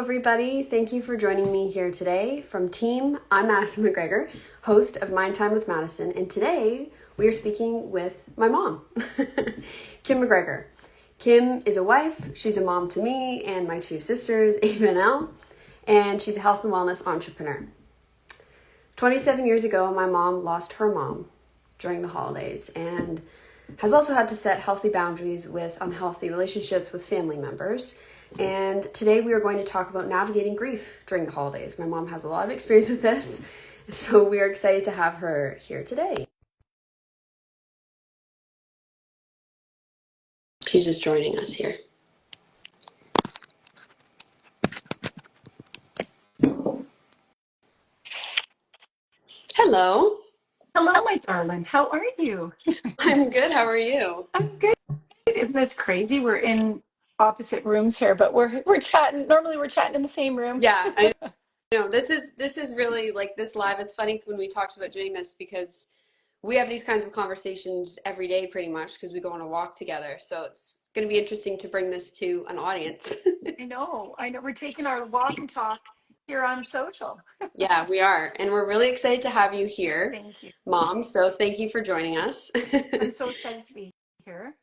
everybody. Thank you for joining me here today. From Team, I'm Madison MacGregor, host of Mind Time with Madison, and today we are speaking with my mom, Kim MacGregor. Kim is a wife, she's a mom to me and my two sisters, Ava and Elle, and she's a health and wellness entrepreneur. 27 years ago, my mom lost her mom during the holidays and has also had to set healthy boundaries with unhealthy relationships with family members. And today we are going to talk about navigating grief during the holidays. My mom has a lot of experience with this, so we are excited to have her here today. She's just joining us here. Hello. Hello, my darling. How are you? I'm good. How are you? I'm good. Isn't this crazy? We're in opposite rooms here, but we're chatting. Normally, we're chatting in the same room. Yeah, I know. This is really like this live. It's funny when we talked about doing this because we have these kinds of conversations every day pretty much because we go on a walk together. So it's going to be interesting to bring this to an audience. I know. We're taking our walk and talk here on social. Yeah, we are. And we're really excited to have you here, Thank you. Mom. So thank you for joining us. I'm so excited to be here.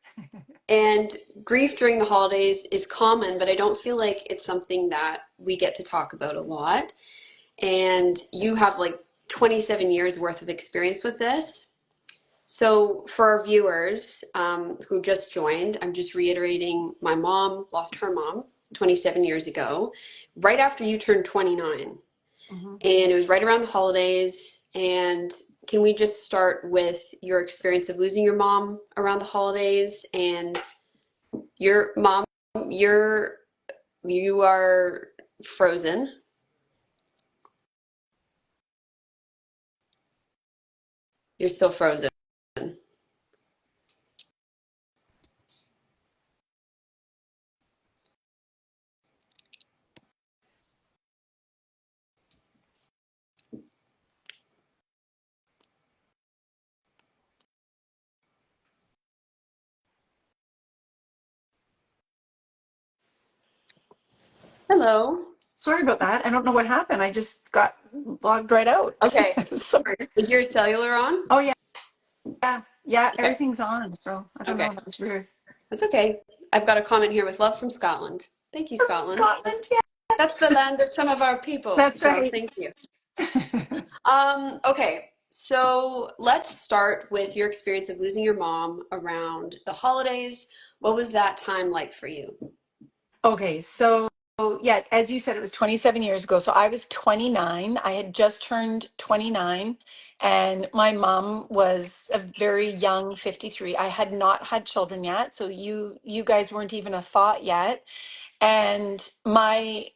And grief during the holidays is common, but I don't feel like it's something that we get to talk about a lot. And you have like 27 years worth of experience with this. So for our viewers who just joined, I'm just reiterating my mom lost her mom 27 years ago, right after you turned 29. hmm And it was right around the holidays. And can we just start with your experience of losing your mom around the holidays? And your mom, you are frozen. You're still frozen. Hello. Sorry about that. I don't know what happened. I just got logged right out. Okay. Sorry. Is your cellular on? Oh yeah, yeah. Okay. Everything's on. So I don't Okay. know. That's weird. That's okay. I've got a comment here with love from Scotland. Thank you, From Scotland. Scotland, yes. That's the land of some of our people. That's So right. thank you. Okay, so let's start with your experience of losing your mom around the holidays. What was that time like for you? Okay, so yeah, as you said, it was 27 years ago. So I was 29. I had just turned 29, and my mom was a very young 53. I had not had children yet, so you guys weren't even a thought yet. And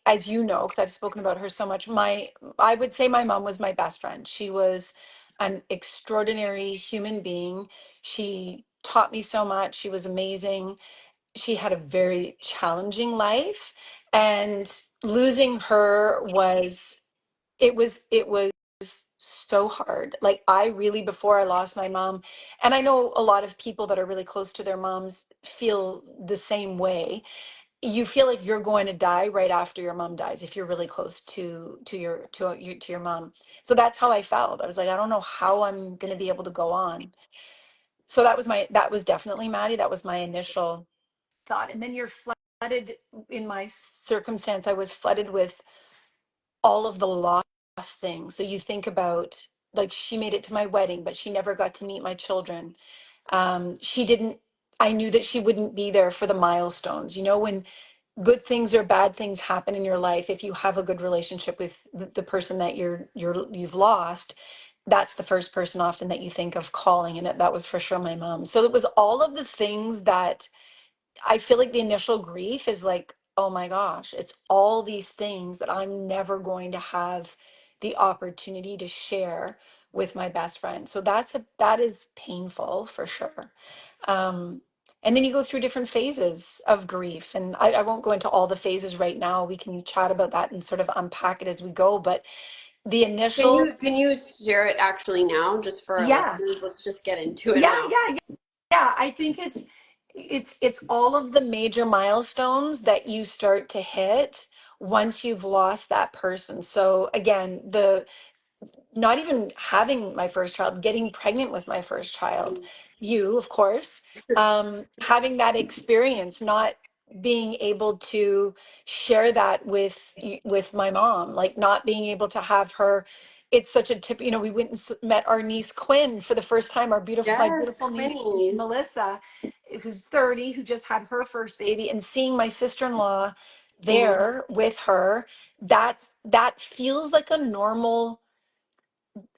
as you know, because I've spoken about her so much, I would say my mom was my best friend. She was an extraordinary human being. She taught me so much. She was amazing. She had a very challenging life, and losing her was so hard. Like, I really, before I lost my mom, and I know a lot of people that are really close to their moms feel the same way. You feel like you're going to die right after your mom dies if you're really close to your mom. So that's how I felt. I was like, I don't know how I'm going to be able to go on. So that was definitely, Maddie, that was my initial thought. And then you're flooded. In my circumstance, I was flooded with all of the lost things. So you think about, like, she made it to my wedding, but she never got to meet my children. She didn't, I knew that she wouldn't be there for the milestones. When good things or bad things happen in your life, if you have a good relationship with the person that you've lost, that's the first person often that you think of calling. And that was for sure my mom. So it was all of the things that I feel like the initial grief is like, oh my gosh, it's all these things that I'm never going to have the opportunity to share with my best friend. So that is painful for sure. Um, and then you go through different phases of grief. And I won't go into all the phases right now. We can chat about that and sort of unpack it as we go. But the Can initial, you share it actually now, just for our yeah, listeners? Let's just get into it yeah, now. yeah, yeah. I think it's all of the major milestones that you start to hit once you've lost that person. So again, the not even having my first child, getting pregnant with my first child, you, of course, having that experience, not being able to share that with my mom, like not being able to have her. It's such a tip, we went and met our niece Quinn for the first time, my Yes, beautiful niece Quinny. Melissa, who's 30, who just had her first baby, and seeing my sister-in-law Mhm. there with her, that feels like a normal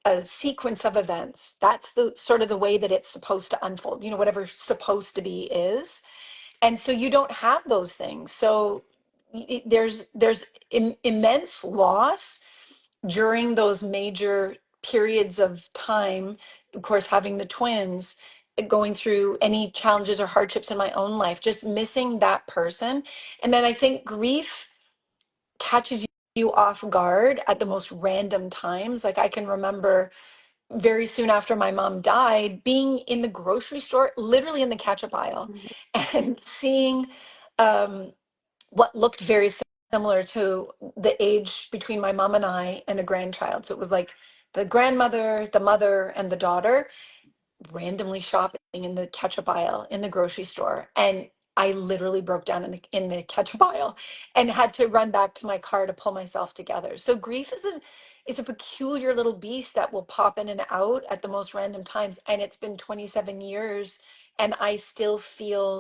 a sequence of events. That's the sort of the way that it's supposed to unfold, whatever supposed to be is. And so you don't have those things. So there's immense loss during those major periods of time. Of course, having the twins, going through any challenges or hardships in my own life, just missing that person. And then I think grief catches you off guard at the most random times. Like I can remember very soon after my mom died, being in the grocery store, literally in the ketchup aisle, and seeing um, what looked very similar to the age between my mom and I and a grandchild. So it was like the grandmother, the mother, and the daughter randomly shopping in the ketchup aisle in the grocery store, and I literally broke down in the ketchup aisle and had to run back to my car to pull myself together. So grief is a peculiar little beast that will pop in and out at the most random times, and it's been 27 years and I feel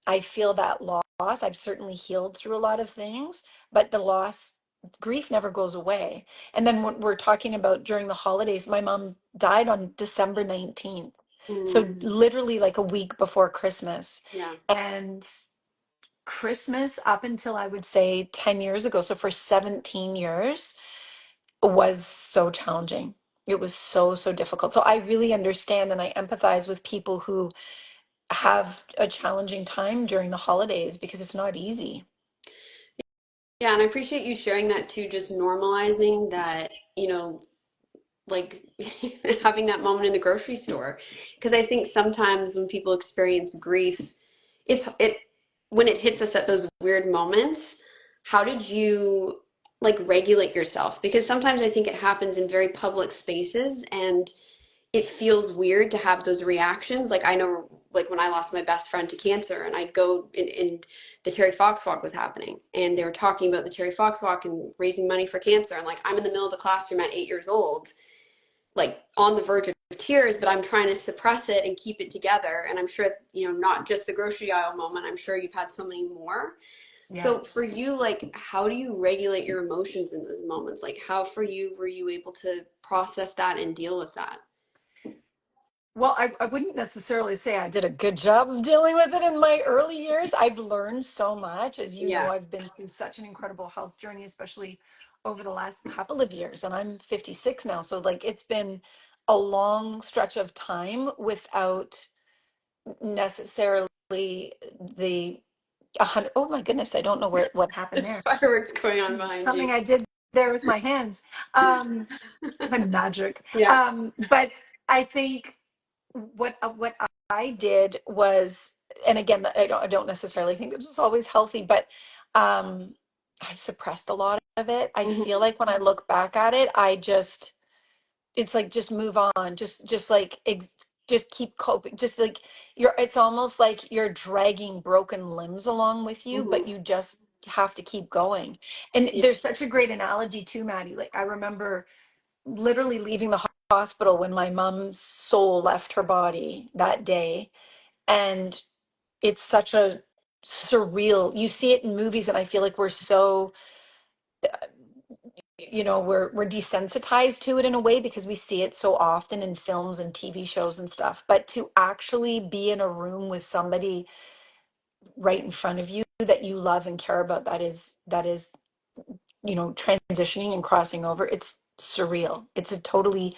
that loss. I've certainly healed through a lot of things, but the loss, grief never goes away. And then when we're talking about during the holidays, my mom died on December 19th. So Mm, literally like a week before Christmas. yeah. And Christmas up until I would say 10 years ago, so for 17 years, was so challenging. It was so, so difficult. So I really understand and I empathize with people who have a challenging time during the holidays because it's not easy. Yeah, and I appreciate you sharing that too, just normalizing that, like having that moment in the grocery store. Because I think sometimes when people experience grief, it when it hits us at those weird moments, how did you like regulate yourself? Because sometimes I think it happens in very public spaces and it feels weird to have those reactions. Like I know, like when I lost my best friend to cancer, and I'd go and the Terry Fox Walk was happening, and they were talking about the Terry Fox Walk and raising money for cancer, and like I'm in the middle of the classroom at 8 years old, like on the verge of tears, but I'm trying to suppress it and keep it together. And I'm sure, not just the grocery aisle moment. I'm sure you've had so many more. Yeah. So for you, like, how do you regulate your emotions in those moments? Like, how for you were you able to process that and deal with that? Well, I wouldn't necessarily say I did a good job of dealing with it in my early years. I've learned so much. As you know, Yeah. I've been through such an incredible health journey, especially over the last couple of years. And I'm 56 now. So, like, it's been a long stretch of time without necessarily the 100. Oh my goodness, I don't know what happened There's there. fireworks going on behind Something you. I did there with my hands. Um, my magic. Yeah. But I think what I did was, and again, I don't necessarily think this is always healthy, but um, I suppressed a lot of it. I feel Hmm. like when I look back at it, it's like just move on, just like just keep coping, just like it's almost like you're dragging broken limbs along with you, but Hmm. you just have to keep going. And Yeah. there's such a great analogy too, Maddie. Like I remember literally leaving the hospital when my mom's soul left her body that day. And it's such a surreal, you see it in movies, and I feel like we're so, we're desensitized to it in a way because we see it so often in films and TV shows and stuff. But to actually be in a room with somebody right in front of you that you love and care about, that is transitioning and crossing over, it's surreal. It's a totally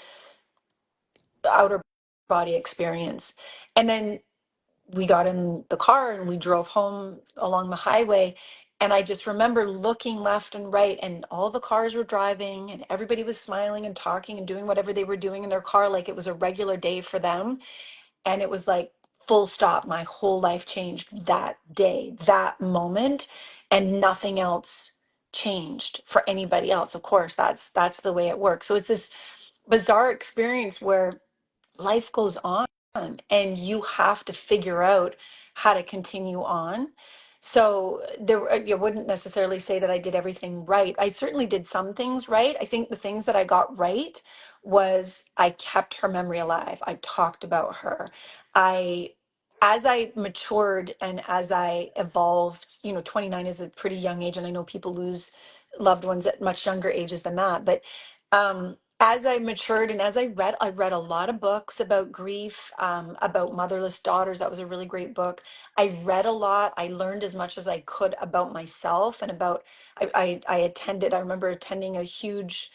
outer body experience. And then we got in the car and we drove home along the highway. And I just remember looking left and right, and all the cars were driving, and everybody was smiling and talking and doing whatever they were doing in their car, like it was a regular day for them. And it was like full stop. My whole life changed that day, that moment, and nothing else changed for anybody else. Of course, that's the way it works. So it's this bizarre experience where life goes on and you have to figure out how to continue on. So there, you wouldn't necessarily say that I did everything right. I certainly did some things right. I think the things that I got right was I kept her memory alive. I talked about her. I, as I matured and as I evolved, 29 is a pretty young age, and I know people lose loved ones at much younger ages than that. But as I matured and as I read a lot of books about grief, about motherless daughters. That was a really great book. I read a lot. I learned as much as I could about myself and about, I remember attending a huge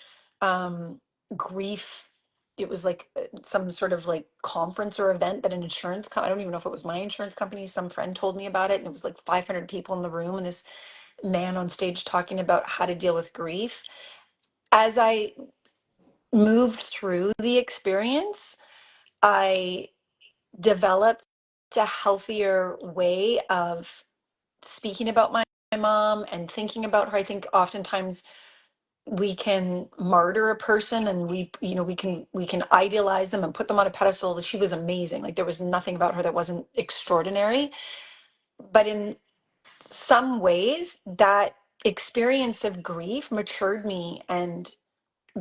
grief. It was like some sort of like conference or event that an I don't even know if it was my insurance company. Some friend told me about it, and it was like 500 people in the room, and this man on stage talking about how to deal with grief. As I moved through the experience, I developed a healthier way of speaking about my mom and thinking about her. I think oftentimes we can martyr a person, and we can idealize them and put them on a pedestal. She was amazing. Like there was nothing about her that wasn't extraordinary. But in some ways, that experience of grief matured me and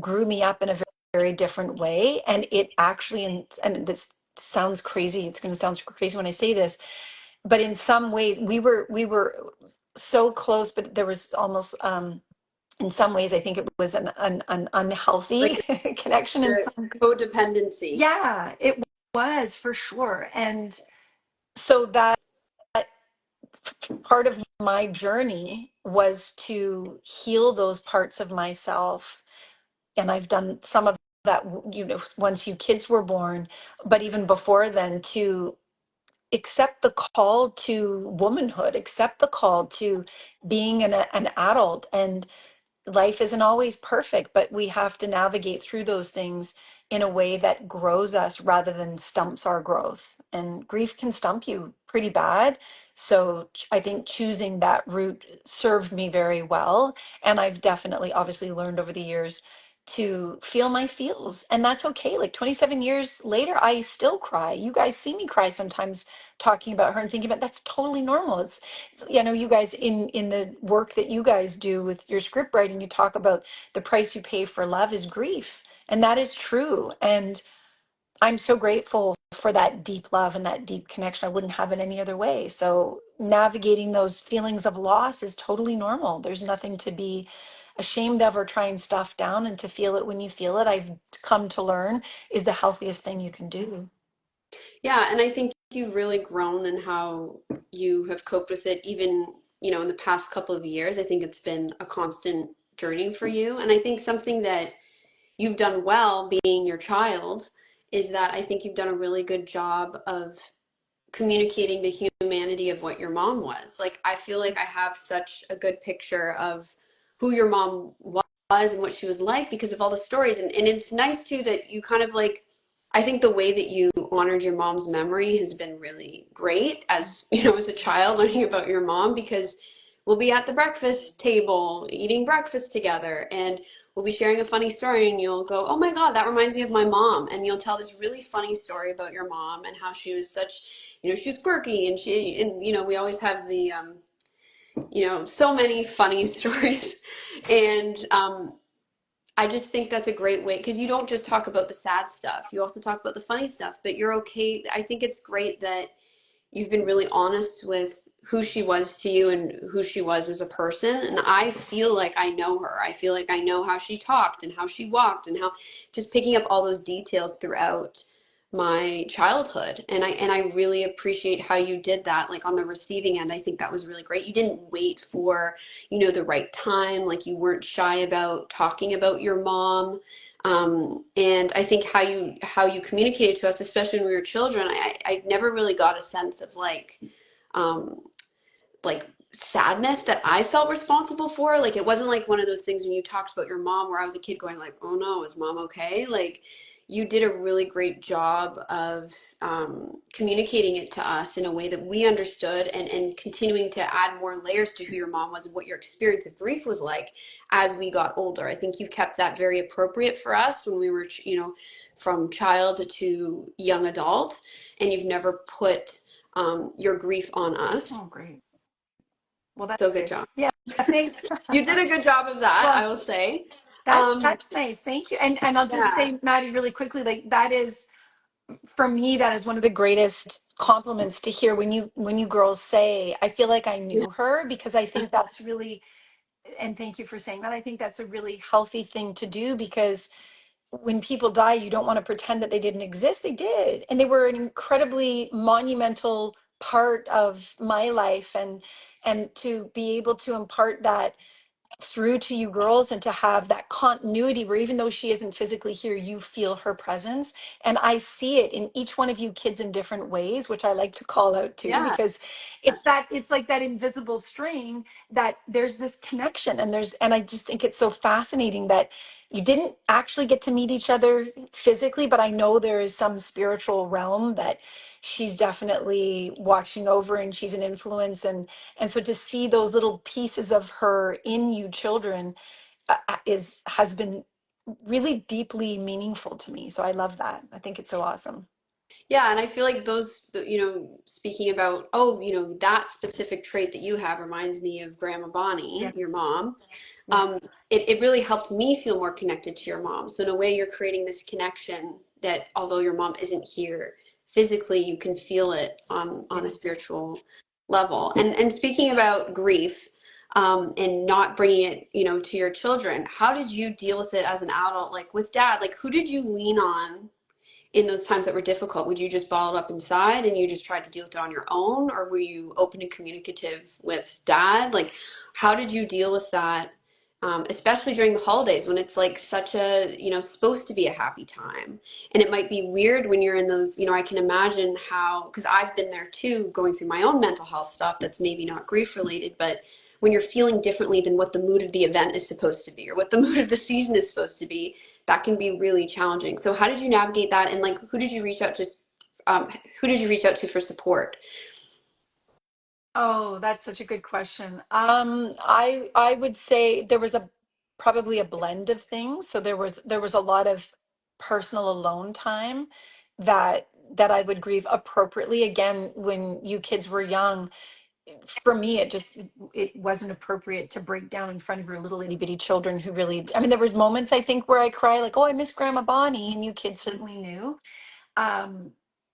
grew me up in a very different way. And it actually, and this sounds crazy, it's going to sound crazy when I say this, but in some ways we were so close, but there was almost in some ways I think it was an unhealthy Like connection in the some. codependency. Yeah, it was for sure. And so that part of my journey was to heal those parts of myself, and I've done some of that, once you kids were born, but even before then, to accept the call to womanhood, accept the call to being an adult. And life isn't always perfect, but we have to navigate through those things in a way that grows us rather than stumps our growth. And grief can stump you pretty bad. So I think choosing that route served me very well. And I've definitely, obviously, learned over the years to feel my feels. And that's okay. Like 27 years later, I still cry. You guys see me cry sometimes talking about her and thinking about that's totally normal. You guys in the work that you guys do with your script writing, you talk about the price you pay for love is grief, and that is true. And I'm so grateful for that deep love and that deep connection. I wouldn't have it any other way. So navigating those feelings of loss is totally normal. There's nothing to be ashamed of or try and stuff down, and to feel it when you feel it, I've come to learn, is the healthiest thing you can do. Yeah, and I think you've really grown in how you have coped with it, even, in the past couple of years. I think it's been a constant journey for you. And I think something that you've done well being your child is that I think you've done a really good job of communicating the humanity of what your mom was. Like, I feel like I have such a good picture of who your mom was and what she was like because of all the stories. And it's nice too that you kind of like, I think the way that you honored your mom's memory has been really great as, as a child learning about your mom, because we'll be at the breakfast table eating breakfast together, and we'll be sharing a funny story, and you'll go, "Oh my God, that reminds me of my mom." And you'll tell this really funny story about your mom and how she was such, she was quirky, and we always have the, so many funny stories. And I just think that's a great way, because you don't just talk about the sad stuff, you also talk about the funny stuff, but you're okay. I think it's great that you've been really honest with who she was to you and who she was as a person. And I feel like I know her. I feel like I know how she talked and how she walked and how, just picking up all those details throughout my childhood. And I really appreciate how you did that. Like on the receiving end, I think that was really great. You didn't wait for, the right time. Like you weren't shy about talking about your mom. And I think how you communicated to us, especially when we were children, I never really got a sense of um, like sadness that I felt responsible for. Like it wasn't like one of those things when you talked about your mom where I was a kid going like, "Oh no, is mom okay?" Like you did a really great job of communicating it to us in a way that we understood, and continuing to add more layers to who your mom was and what your experience of grief was like as we got older. I think you kept that very appropriate for us when we were, from child to young adult, and you've never put your grief on Oh, us. great. Well, So that's good good. job. Yeah, thanks. You did a good job of that, Well, I will say. that's Um, that's nice. Thank you. And I'll just yeah, say, Maddie, really quickly, like that is for me, that is one of the greatest compliments to hear when you girls say, I feel like I yeah, knew her, because I think that's really, and thank you for saying that. I think that's a really healthy thing to do, because when people die, you don't want to pretend that they didn't exist. They did. And they were an incredibly monumental part of my life, and to be able to impart that through to you girls, and to have that continuity where even though she isn't physically here, you feel her presence. And I see it in each one of you kids in different ways, which I like to call out too, yeah. because it's like that invisible string, that there's this connection, and I just think it's so fascinating that you didn't actually get to meet each other physically, but I know there is some spiritual realm that she's definitely watching over, and she's an influence. And so to see those little pieces of her in you children is has been really deeply meaningful to me. So I love that. I think it's so awesome. Yeah, and I feel like those, speaking about, oh, that specific trait that you have reminds me of Grandma Yeah. Bonnie, your mom. Yeah. um, it really helped me feel more connected to your mom. So in a way, you're creating this connection that although your mom isn't here physically, you can feel it on a Yeah. spiritual level. And speaking about grief, and not bringing it, to your children, how did you deal with it as an adult? Like with dad, like who did you lean on in those times that were difficult? Would you just bottle it up inside and you just tried to deal with it on your own, or were you open and communicative with dad? Like, how did you deal with that, especially during the holidays when it's like such a, supposed to be a happy time? And it might be weird when you're in those, I can imagine how, because I've been there too, going through my own mental health stuff that's maybe not grief related, but when you're feeling differently than what the mood of the event is supposed to be or what the mood of the season is supposed to be, that can be really challenging. So how did you navigate that? And like, um, who did you reach out to for support? Oh, that's such a good question. I would say there was a probably a blend of things. So there was a lot of personal alone time that I would grieve appropriately. Again, when you kids were young, for me, it wasn't appropriate to break down in front of your little itty bitty children who really, I mean, there were moments I think where I cry like, oh, I miss Grandma Bonnie, and you kids certainly knew. um,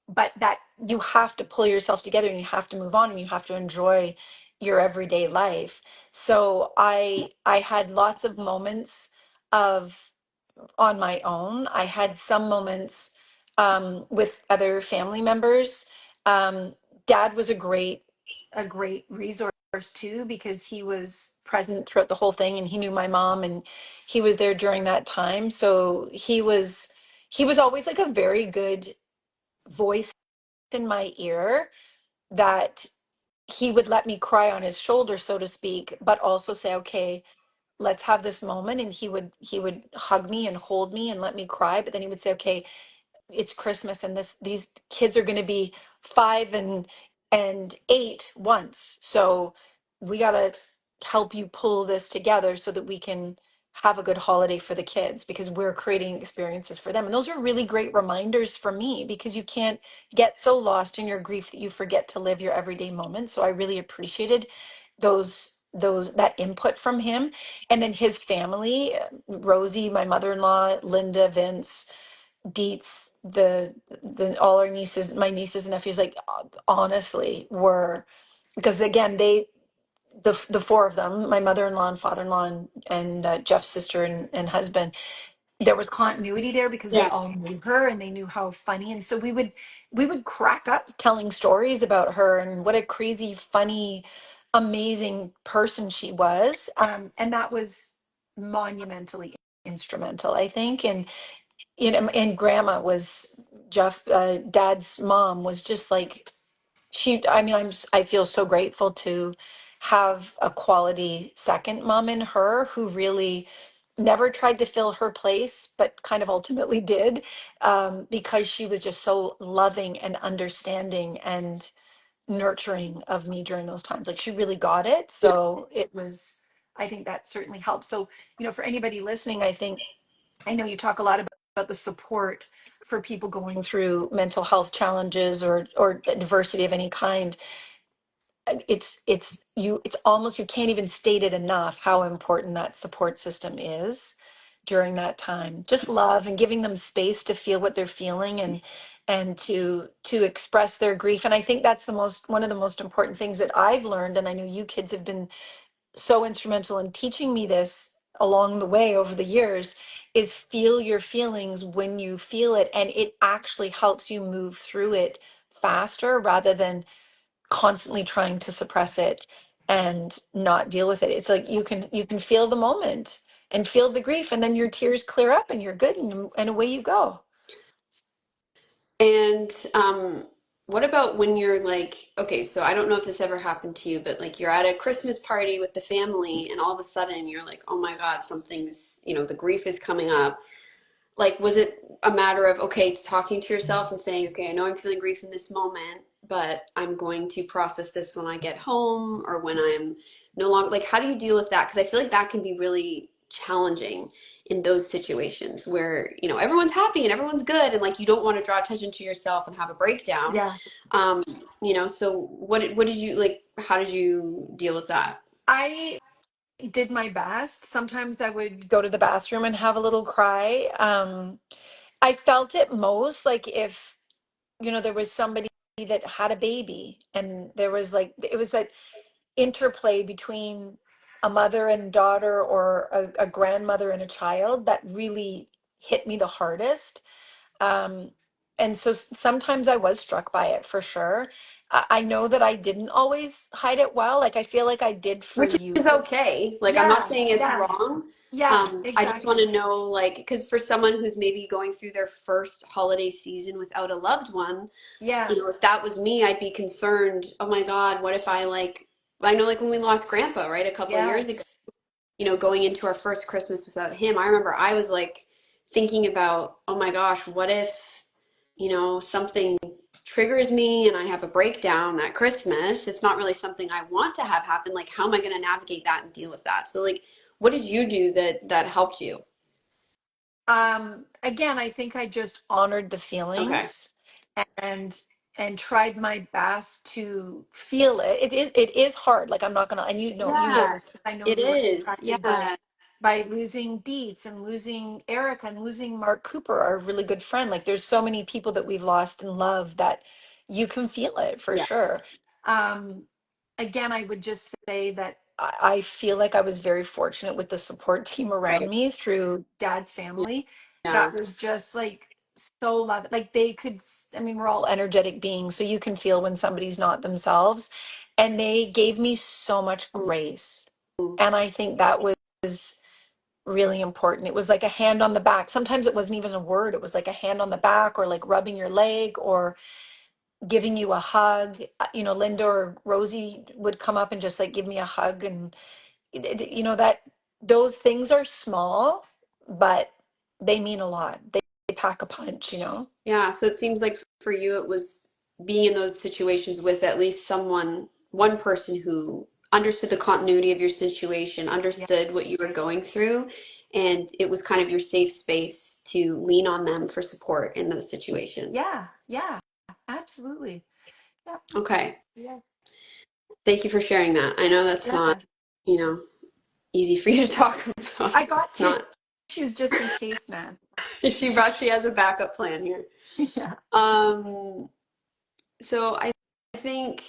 but that you have to pull yourself together, and you have to move on, and you have to enjoy your everyday life. So I had lots of moments of on my own. I had some moments with other family members. um, Dad was a great resource too, because he was present throughout the whole thing, and he knew my mom, and he was there during that time. So he was always like a very good voice in my ear, that he would let me cry on his shoulder, so to speak, but also say, okay, let's have this moment. And he would hug me and hold me and let me cry, but then he would say, okay, it's Christmas, and these kids are going to be 5 and 8 once. So we got to help you pull this together so that we can have a good holiday for the kids, because we're creating experiences for them. And those are really great reminders for me, because you can't get so lost in your grief that you forget to live your everyday moments. So I really appreciated those that input from him. And then his family, Rosie, my mother-in-law, Linda, Vince, Deets, the all our nieces, my nieces and nephews, like honestly were, because again, the four of them, my mother-in-law and father-in-law, and Jeff's sister and husband, there was continuity there because they Yeah. all knew her and they knew how funny. And so we would crack up telling stories about her and what a crazy, funny, amazing person she was. And that was monumentally instrumental, I think. And grandma was Dad's mom was just like, I mean, I feel so grateful to have a quality second mom in her, who really never tried to fill her place, but kind of ultimately did, because she was just so loving and understanding and nurturing of me during those times. Like she really got it. So it was, I think that certainly helped. So, for anybody listening, I know you talk a lot about the support for people going through mental health challenges or adversity of any kind. It's almost, you can't even state it enough how important that support system is during that time. Just love and giving them space to feel what they're feeling and to express their grief. And I think that's one of the most important things that I've learned, and I know you kids have been so instrumental in teaching me this along the way over the years, is feel your feelings when you feel it, and it actually helps you move through it faster rather than constantly trying to suppress it and not deal with it. It's like you can feel the moment and feel the grief, and then your tears clear up and you're good, and away you go. And what about when you're like, okay, so I don't know if this ever happened to you, but like you're at a Christmas party with the family and all of a sudden you're like, oh my God, something's, the grief is coming up. Like, was it a matter of, okay, it's talking to yourself and saying, okay, I know I'm feeling grief in this moment, but I'm going to process this when I get home or when I'm no longer, like, how do you deal with that? Because I feel like that can be really challenging in those situations where, everyone's happy and everyone's good and like you don't want to draw attention to yourself and have a breakdown. Yeah. Um, so what did you like, how did you deal with that? I did my best. Sometimes I would go to the bathroom and have a little cry. I felt it most like if, there was somebody that had a baby, and there was like, it was that interplay between a mother and daughter, or a grandmother and a child, that really hit me the hardest. Um, and so sometimes I was struck by it for sure. I know that I didn't always hide it well. Like I feel like I did for Which you. is okay. Like, I'm not Yeah, saying it's yeah, wrong. yeah, I just want to exactly. know, like, because for someone who's maybe going through their first holiday season without a loved one, Yeah, if that was me, I'd be concerned. Oh my God, what if I know, like, when we lost Grandpa, right, a couple of years ago, yes, going into our first Christmas without him, I remember I was like thinking about, oh my gosh, what if, something triggers me and I have a breakdown at Christmas? It's not really something I want to have happen. Like, how am I going to navigate that and deal with that? So, like, what did you do that helped you? again, I think I just honored the Okay. feelings and and tried my best to feel it. It is hard. Like I'm not gonna, and you know Yeah, this, 'cause I know it you were is. impacted Yeah. by losing Dietz and losing Erica and losing Mark Cooper, our really good friend. Like there's so many people that we've lost and loved that you can feel it for Yeah. sure. Um, again, I would just say that I feel like I was very fortunate with the support team around Right. me through Dad's family. Yeah. That was just like so love. Like they could, I mean, we're all energetic beings, so you can feel when somebody's not themselves. And they gave me so much grace. Mm. And I think that was really important. It was like a hand on the back. Sometimes it wasn't even a word. It was like a hand on the back, or like rubbing your leg, or giving you a hug. Linda or Rosie would come up and just like give me a hug, and that those things are small, but they mean a lot. They pack a punch. Yeah, so it seems like for you it was being in those situations with at least one person who understood the continuity of your situation, Yeah. understood what you were going through, and it was kind of your safe space to lean on them for support in those situations. Yeah. Yeah. Absolutely. Yeah. Okay. Yes. Thank you for sharing that. I know that's not, Yeah. you know, easy for you to talk about. I got It's not. tissues just in case, man. She has a backup plan here. Yeah. Um, so I think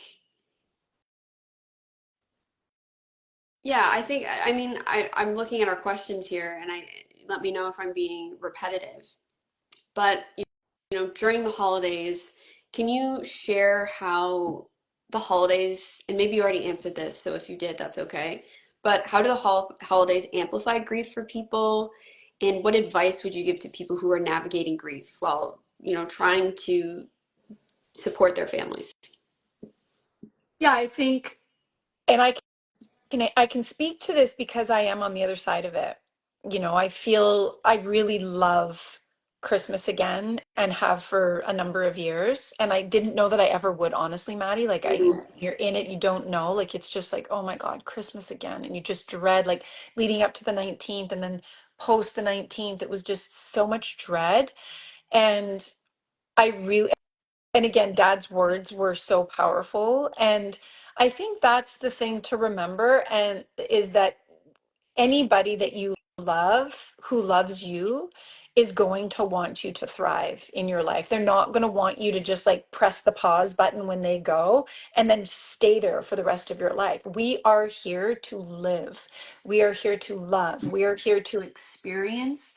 Yeah, I think, I mean, I'm looking at our questions here and let me know if I'm being repetitive. But, during the holidays, can you share how the holidays, and maybe you already answered this, so if you did, that's okay. But how do the holidays amplify grief for people? And what advice would you give to people who are navigating grief while, trying to support their families? Yeah, I think, and I can speak to this because I am on the other side of it. I feel I really love Christmas again and have for a number of years. And I didn't know that I ever would, honestly, Maddie. Like you're in it, you don't know. Like it's just like, oh my God, Christmas again. And you just dread like leading up to the 19th and then post the 19th, it was just so much dread. And I really, and again, Dad's words were so powerful. And I think that's the thing to remember, and is that anybody that you love who loves you is going to want you to thrive in your life. They're not going to want you to just like press the pause button when they go and then stay there for the rest of your life. We are here to live. We are here to love. We are here to experience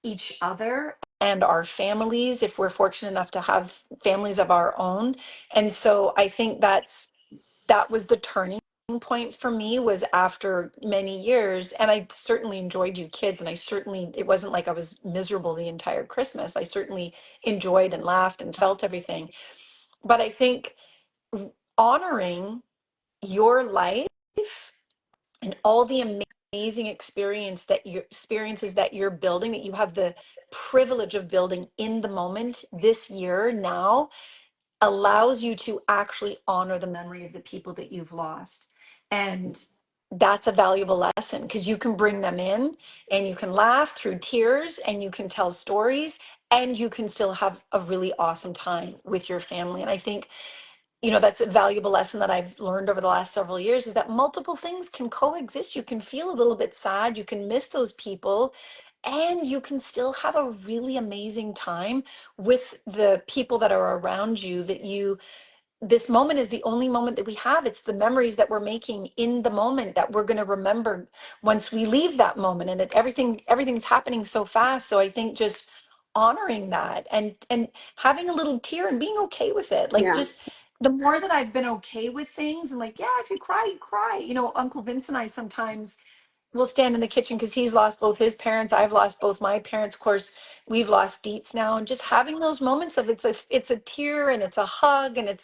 each other and our families if we're fortunate enough to have families of our own. And so I think that was the turning point for me, was after many years. And I certainly enjoyed you kids, and it wasn't like I was miserable the entire Christmas. I certainly enjoyed and laughed and felt everything. But I think honoring your life and all the amazing experiences that you're building, that you have the privilege of building in the moment this year now, allows you to actually honor the memory of the people that you've lost. And that's a valuable lesson, because you can bring them in and you can laugh through tears and you can tell stories and you can still have a really awesome time with your family. And I think, that's a valuable lesson that I've learned over the last several years, is that multiple things can coexist. You can feel a little bit sad, you can miss those people, and you can still have a really amazing time with the people that are around you. This moment is the only moment that we have. It's the memories that we're making in the moment that we're going to remember once we leave that moment, and that everything's happening so fast. So I think just honoring that and having a little tear and being okay with it. Like, Yeah. just the more that I've been okay with things, and like, yeah, if you cry, you cry. Uncle Vince and I sometimes will stand in the kitchen, because he's lost both his parents. I've lost both my parents. Of course, we've lost Deets now, and just having those moments of it's a tear and it's a hug, and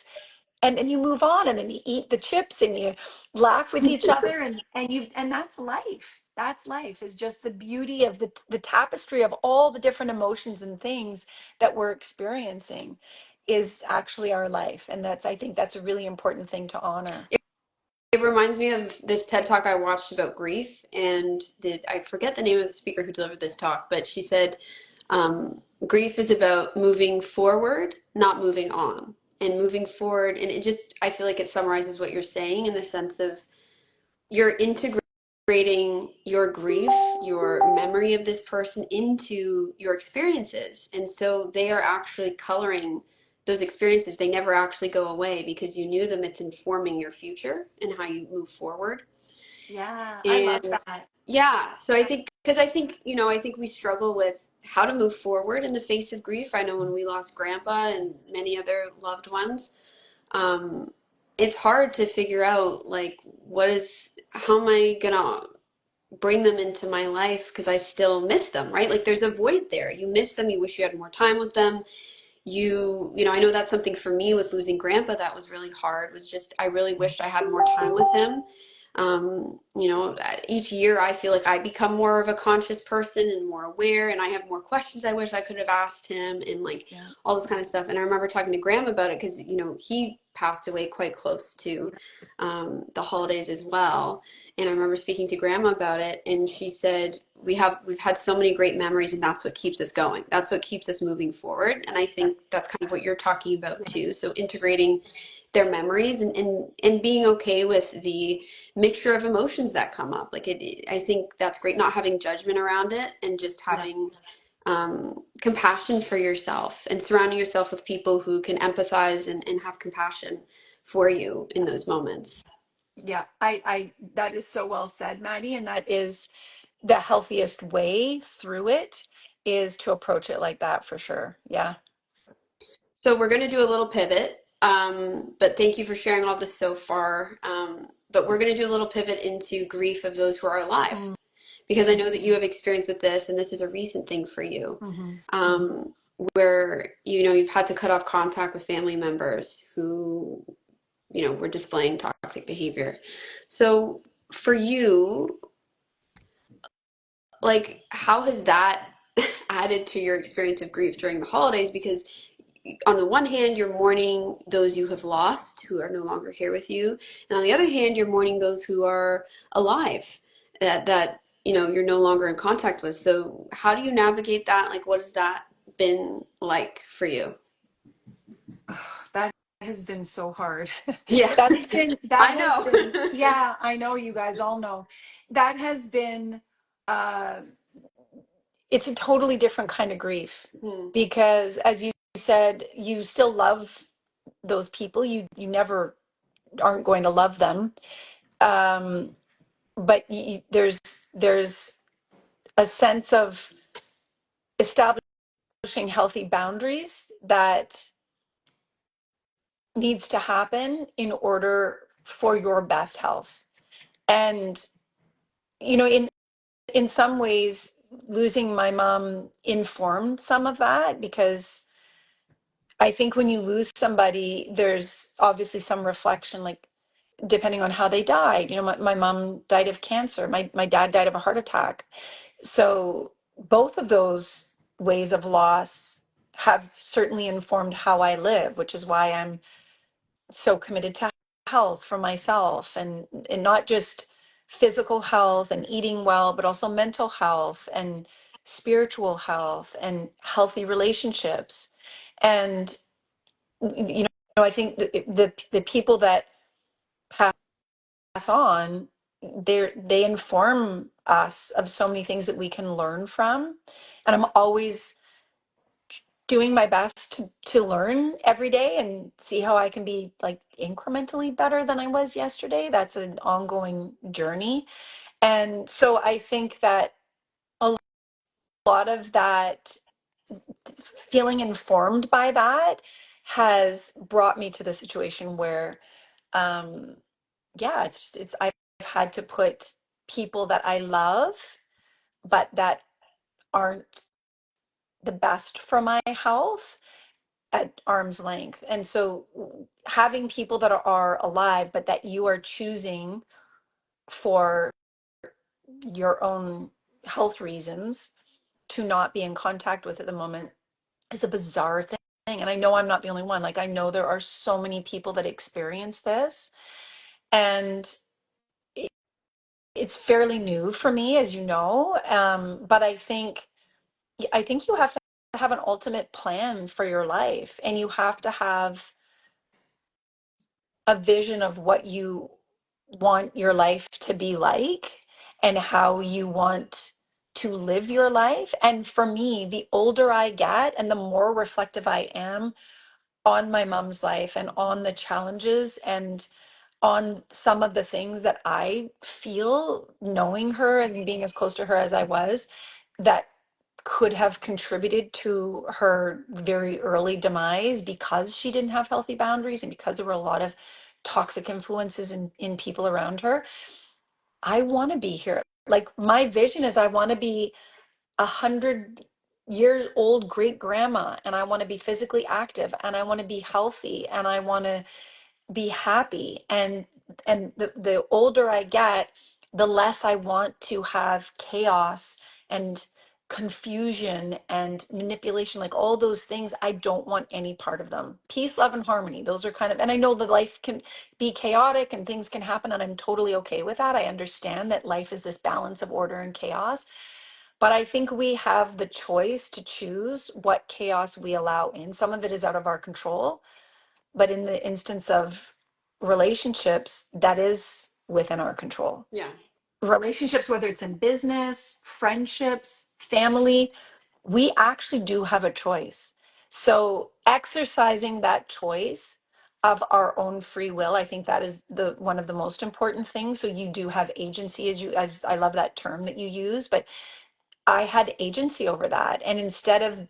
then you move on, and then you eat the chips and you laugh with each other, and that's life. That's life, is just the beauty of the tapestry of all the different emotions and things that we're experiencing is actually our life. And I think that's a really important thing to honor. It reminds me of this TED Talk I watched about grief, and I forget the name of the speaker who delivered this talk, but she said, grief is about moving forward, not moving on. And moving forward, and I feel like it summarizes what you're saying, in the sense of you're integrating your grief, your memory of this person into your experiences. And so they are actually coloring those experiences. They never actually go away because you knew them. It's informing your future and how you move forward. Yeah, I love And that. yeah, so I think, because I think we struggle with how to move forward in the face of grief. I know when we lost grandpa and many other loved ones, um, it's hard to figure out, like, how am I gonna bring them into my life, because I still miss them, right? Like, there's a void there. You miss them, you wish you had more time with them. I know that's something for me with losing grandpa that was really hard, was just I really wished I had more time with him. Each year I feel like I become more of a conscious person and more aware, and I have more questions I wish I could have asked him, and like Yeah. all this kind of stuff. And I remember talking to grandma about it, because he passed away quite close to the holidays as well. And I remember speaking to grandma about it, and she said, we've had so many great memories, and that's what keeps us going. That's what keeps us moving forward. And I think that's kind of what you're talking about Yeah. too. So integrating their memories, and being okay with the mixture of emotions that come up. Like I think that's great, not having judgment around it, and just Yeah. having compassion for yourself, and surrounding yourself with people who can empathize and have compassion for you in those moments. Yeah. I that is so well said, Maddie. And that is the healthiest way through it, is to approach it like that, for sure. Yeah. So we're going to do a little pivot, but thank you for sharing all this so far. But we're going to do a little pivot into grief of those who are alive, because I know that you have experience with this, and this is a recent thing for you, Mm-hmm. where you've had to cut off contact with family members who were displaying toxic behavior. So for you, like, how has that added to your experience of grief during the holidays? Because on the one hand, you're mourning those you have lost who are no longer here with you, and on the other hand, you're mourning those who are alive that you're no longer in contact with. So how do you navigate that? Like, what has that been like for you? That has been so hard. Yeah, That I has been, know. yeah, I know, you guys all know. That has been uh it's a totally different kind of grief, Hmm. because as you said, you still love those people. You never aren't going to love them. Um but there's a sense of establishing healthy boundaries that needs to happen in order for your best health. And in some ways, losing my mom informed some of that, because I think when you lose somebody, there's obviously some reflection, like depending on how they died. My mom died of cancer. My dad died of a heart attack. So both of those ways of loss have certainly informed how I live, which is why I'm so committed to health for myself, and not just physical health and eating well, but also mental health and spiritual health and healthy relationships. And I think the people that pass on, they inform us of so many things that we can learn from. And I'm always doing my best to learn every day and see how I can be like incrementally better than I was yesterday. That's an ongoing journey. And so I think that a lot of that, feeling informed by that, has brought me to the situation where um yeah, I've had to put people that I love but that aren't the best for my health at arm's length. And so having people that are alive, but that you are choosing for your own health reasons to not be in contact with at the moment is a bizarre thing. And I know I'm not the only one. Like, I know there are so many people that experience this. And it's fairly new for me, as you know. But I think you have to have an ultimate plan for your life, and you have to have a vision of what you want your life to be like and how you want to live your life. And for me, the older I get and the more reflective I am on my mom's life and on the challenges and on some of the things that I feel knowing her and being as close to her as I was, that could have contributed to her very early demise, because she didn't have healthy boundaries and because there were a lot of toxic influences in people around her. I want to be here. Like, my vision is I want to be 100 years old great grandma, and I want to be physically active, and I want to be healthy, and I want to be happy. And the older I get, the less I want to have chaos and confusion and manipulation, like all those things. I don't want any part of them. Peace, love, and harmony, those are kind of, and I know that life can be chaotic and things can happen, and I'm totally okay with that. I understand that life is this balance of order and chaos, but I think we have the choice to choose what chaos we allow in. Some of it is out of our control, but in the instance of relationships, that is within our control. Yeah. Relationships, whether it's in business, friendships, family, we actually do have a choice. So exercising that choice of our own free will, I think that is the one of the most important things. So you do have agency, as I love that term that you use, but I had agency over that. And instead of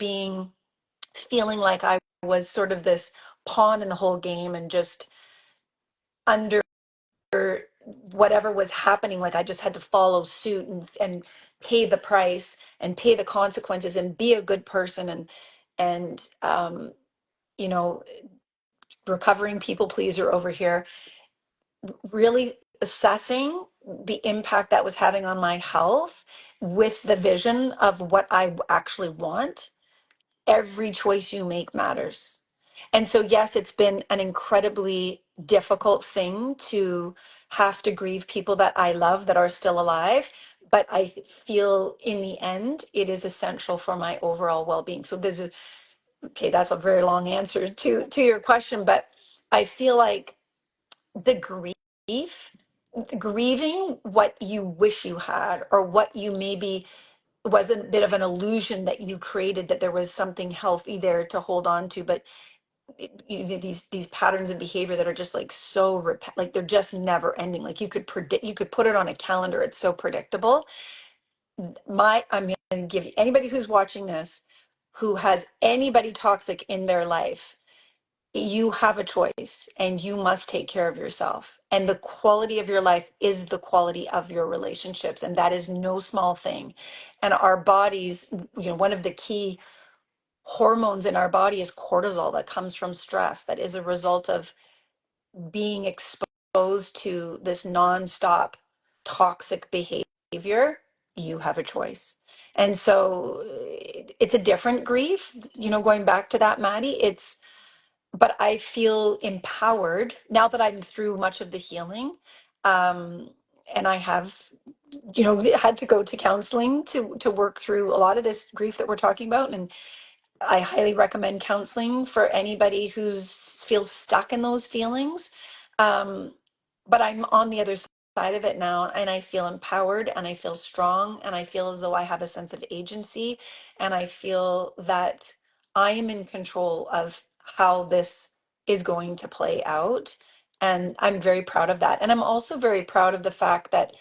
feeling like I was sort of this pawn in the whole game and just under whatever was happening, like I just had to follow suit and pay the price and pay the consequences and be a good person, and you know recovering people pleaser over here, really assessing the impact that was having on my health with the vision of what I actually want, every choice you make matters. And so, yes, it's been an incredibly difficult thing to have to grieve people that I love that are still alive. But I feel in the end, it is essential for my overall well being. So, okay, that's a very long answer to your question, but I feel like the grief, grieving what you wish you had or what you maybe was a bit of an illusion that you created, that there was something healthy there to hold on to, but these patterns of behavior that are just like like they're just never ending. Like you could put it on a calendar, it's so predictable. I'm going to give anybody who's watching this who has anybody toxic in their life, you have a choice and you must take care of yourself. And the quality of your life is the quality of your relationships. And that is no small thing. And our bodies, one of the key hormones in our body is cortisol, that comes from stress, that is a result of being exposed to this nonstop toxic behavior. You have a choice. And so it's a different grief, going back to that, Maddie. But I feel empowered now that I'm through much of the healing. Um, and I have, had to go to counseling to work through a lot of this grief that we're talking about. And I highly recommend counseling for anybody who's feels stuck in those feelings. Um, but I'm on the other side of it now, and I feel empowered and I feel strong and I feel as though I have a sense of agency, and I feel that I am in control of how this is going to play out. And I'm very proud of that. And I'm also very proud of the fact that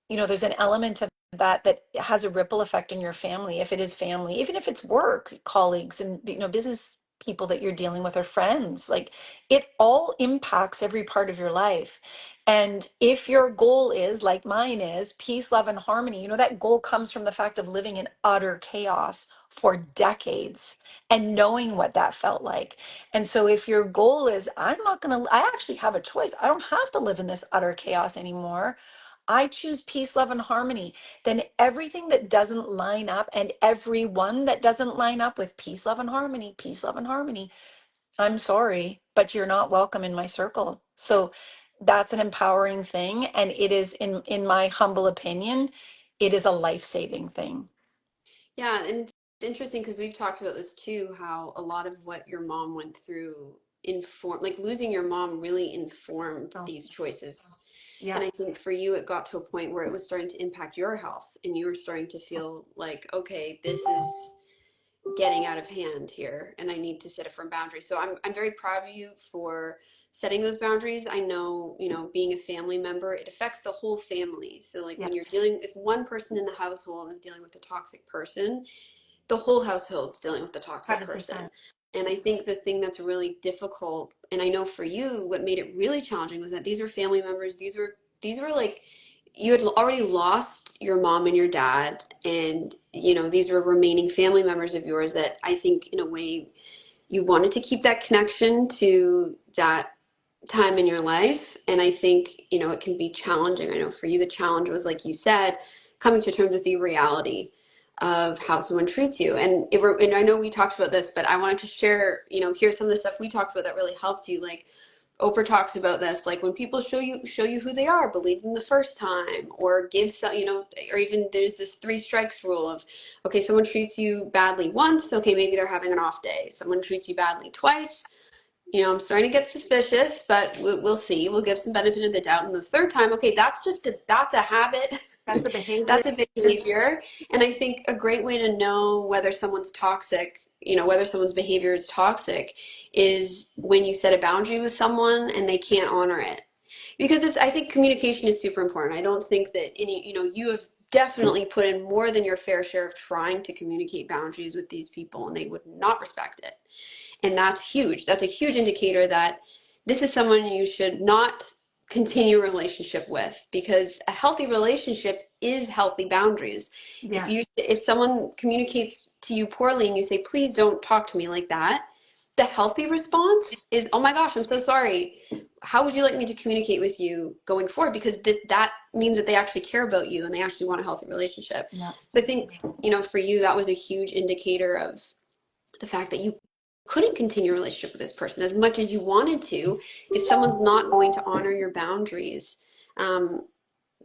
there's an element of that has a ripple effect in your family, if it is family, even if it's work colleagues and business people that you're dealing with, or friends. Like, it all impacts every part of your life. And if your goal is, like mine is, peace, love, and harmony, that goal comes from the fact of living in utter chaos for decades and knowing what that felt like. And so if your goal is, I actually have a choice, I don't have to live in this utter chaos anymore, I choose peace, love, and harmony, then everything that doesn't line up, and everyone that doesn't line up with peace, love, and harmony, I'm sorry, but you're not welcome in my circle. So that's an empowering thing. And it is, in my humble opinion, it is a life-saving thing. Yeah, and it's interesting because we've talked about this too, how a lot of what your mom went through informed, like losing your mom really informed So, these choices. And yeah, I think for you, it got to a point where it was starting to impact your health, and you were starting to feel like, okay, this is getting out of hand here, and I need to set a firm boundary. So I'm very proud of you for setting those boundaries. I know, being a family member, it affects the whole family. So like yeah, when you're dealing, if one person in the household is dealing with a toxic person, the whole household's dealing with the toxic person. 100%. And I think the thing that's really difficult, and I know for you, what made it really challenging was that these were family members. These were like, you had already lost your mom and your dad, and these were remaining family members of yours that I think in a way you wanted to keep that connection to that time in your life. And I think, it can be challenging. I know for you, the challenge was, like you said, coming to terms with the reality of how someone treats you. And I know we talked about this, but I wanted to share, here's some of the stuff we talked about that really helped you. Like, Oprah talks about this, like when people show you who they are, believe them the first time, or give some, or even there's this three strikes rule of, okay, someone treats you badly once, okay, maybe they're having an off day. Someone treats you badly twice, I'm starting to get suspicious, but we'll see. We'll give some benefit of the doubt. And the third time, okay, that's a habit. That's a behavior. That's a behavior. And I think a great way to know whether someone's toxic, whether someone's behavior is toxic, is when you set a boundary with someone and they can't honor it. Because I think communication is super important. I don't think that you have definitely put in more than your fair share of trying to communicate boundaries with these people, and they would not respect it. And that's huge. That's a huge indicator that this is someone you should not continue a relationship with, because a healthy relationship is healthy boundaries. Yeah. If someone communicates to you poorly and you say, please don't talk to me like that, the healthy response is, oh my gosh, I'm so sorry. How would you like me to communicate with you going forward? Because that means that they actually care about you and they actually want a healthy relationship. Yeah. So I think, for you, that was a huge indicator of the fact that you couldn't continue a relationship with this person as much as you wanted to. If someone's not going to honor your boundaries, um,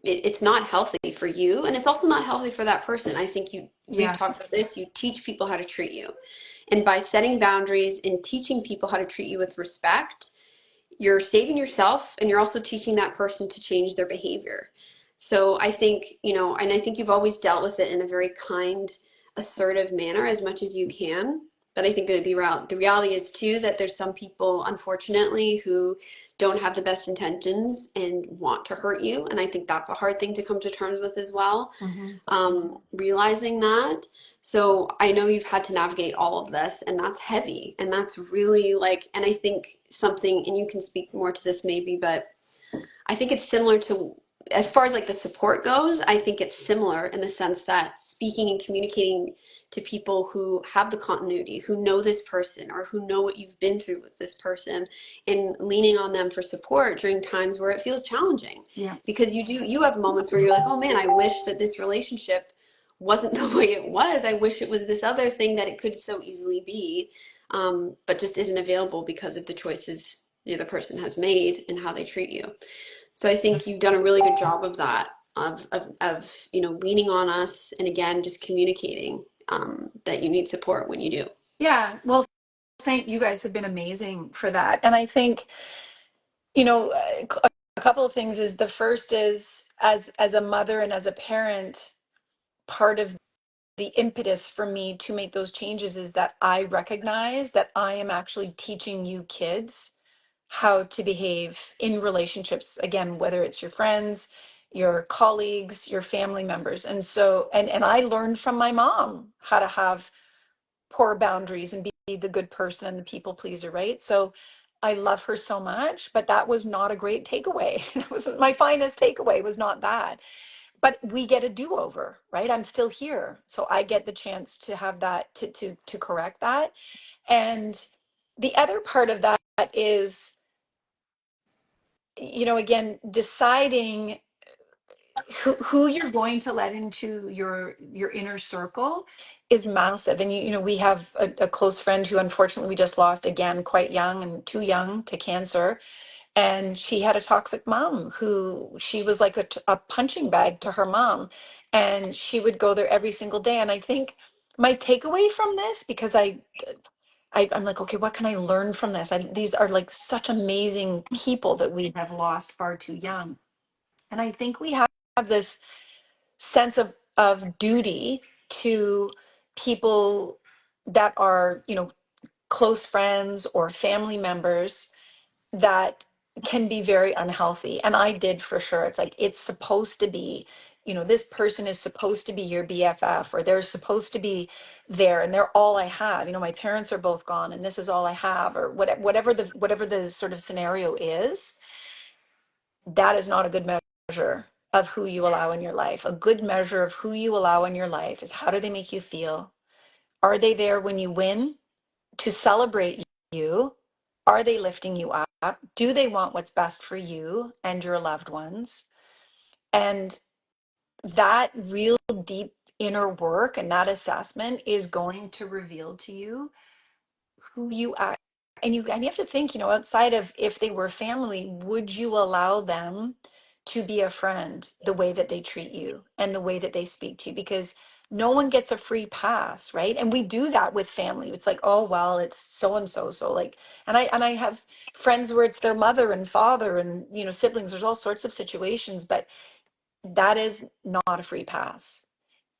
it's not healthy for you, and it's also not healthy for that person. I think we've Yeah. talked about this. You teach people how to treat you, and by setting boundaries and teaching people how to treat you with respect, you're saving yourself and you're also teaching that person to change their behavior. So I think, and I think you've always dealt with it in a very kind, assertive manner as much as you can. But I think that the reality is too that there's some people, unfortunately, who don't have the best intentions and want to hurt you. And I think that's a hard thing to come to terms with as well, Hmm. realizing that. So I know you've had to navigate all of this, and that's heavy, and that's really like, and I think something, and you can speak more to this maybe, but I think it's similar to, as far as like the support goes, I think it's similar in the sense that speaking and communicating to people who have the continuity, who know this person or who know what you've been through with this person, and leaning on them for support during times where it feels challenging. Yeah. Because you have moments where you're like, oh man, I wish that this relationship wasn't the way it was. I wish it was this other thing that it could so easily be, but just isn't available because of the choices the other person has made and how they treat you. So I think you've done a really good job of that, of leaning on us and again, just communicating that you need support when you do. Yeah. Well, thank you guys have been amazing for that. And I think, a couple of things is the first is as a mother and as a parent, part of the impetus for me to make those changes is that I recognize that I am actually teaching you kids how to behave in relationships, again, whether it's your friends, your colleagues, your family members. And so, and I learned from my mom how to have poor boundaries and be the good person and the people pleaser, right? So I love her so much, but that was not a great takeaway. That was my finest takeaway, was not that. But we get a do-over, right? I'm still here. So I get the chance to have that to correct that. And the other part of that is, again, deciding who you're going to let into your inner circle is massive. And we have a close friend who unfortunately we just lost, again, quite young and too young, to cancer. And she had a toxic mom who she was like a punching bag to her mom, and she would go there every single day. And I think my takeaway from this, because I'm like, okay, what can I learn from this? These are like such amazing people that we have lost far too young. And I think we have this sense of duty to people that are, close friends or family members, that can be very unhealthy. And I did, for sure. It's like, it's supposed to be, this person is supposed to be your BFF, or they're supposed to be there and they're all I have. My parents are both gone and this is all I have, or whatever the sort of scenario is. That is not a good measure of who you allow in your life. A good measure of who you allow in your life is, how do they make you feel? Are they there when you win to celebrate you? Are they lifting you up? Do they want what's best for you and your loved ones? And that real deep inner work and that assessment is going to reveal to you who you are. And you have to think, outside of, if they were family, would you allow them to be a friend the way that they treat you and the way that they speak to you? Because no one gets a free pass, right? And we do that with family. It's like, oh well, it's so and so. So like, and I have friends where it's their mother and father and siblings. There's all sorts of situations, but that is not a free pass.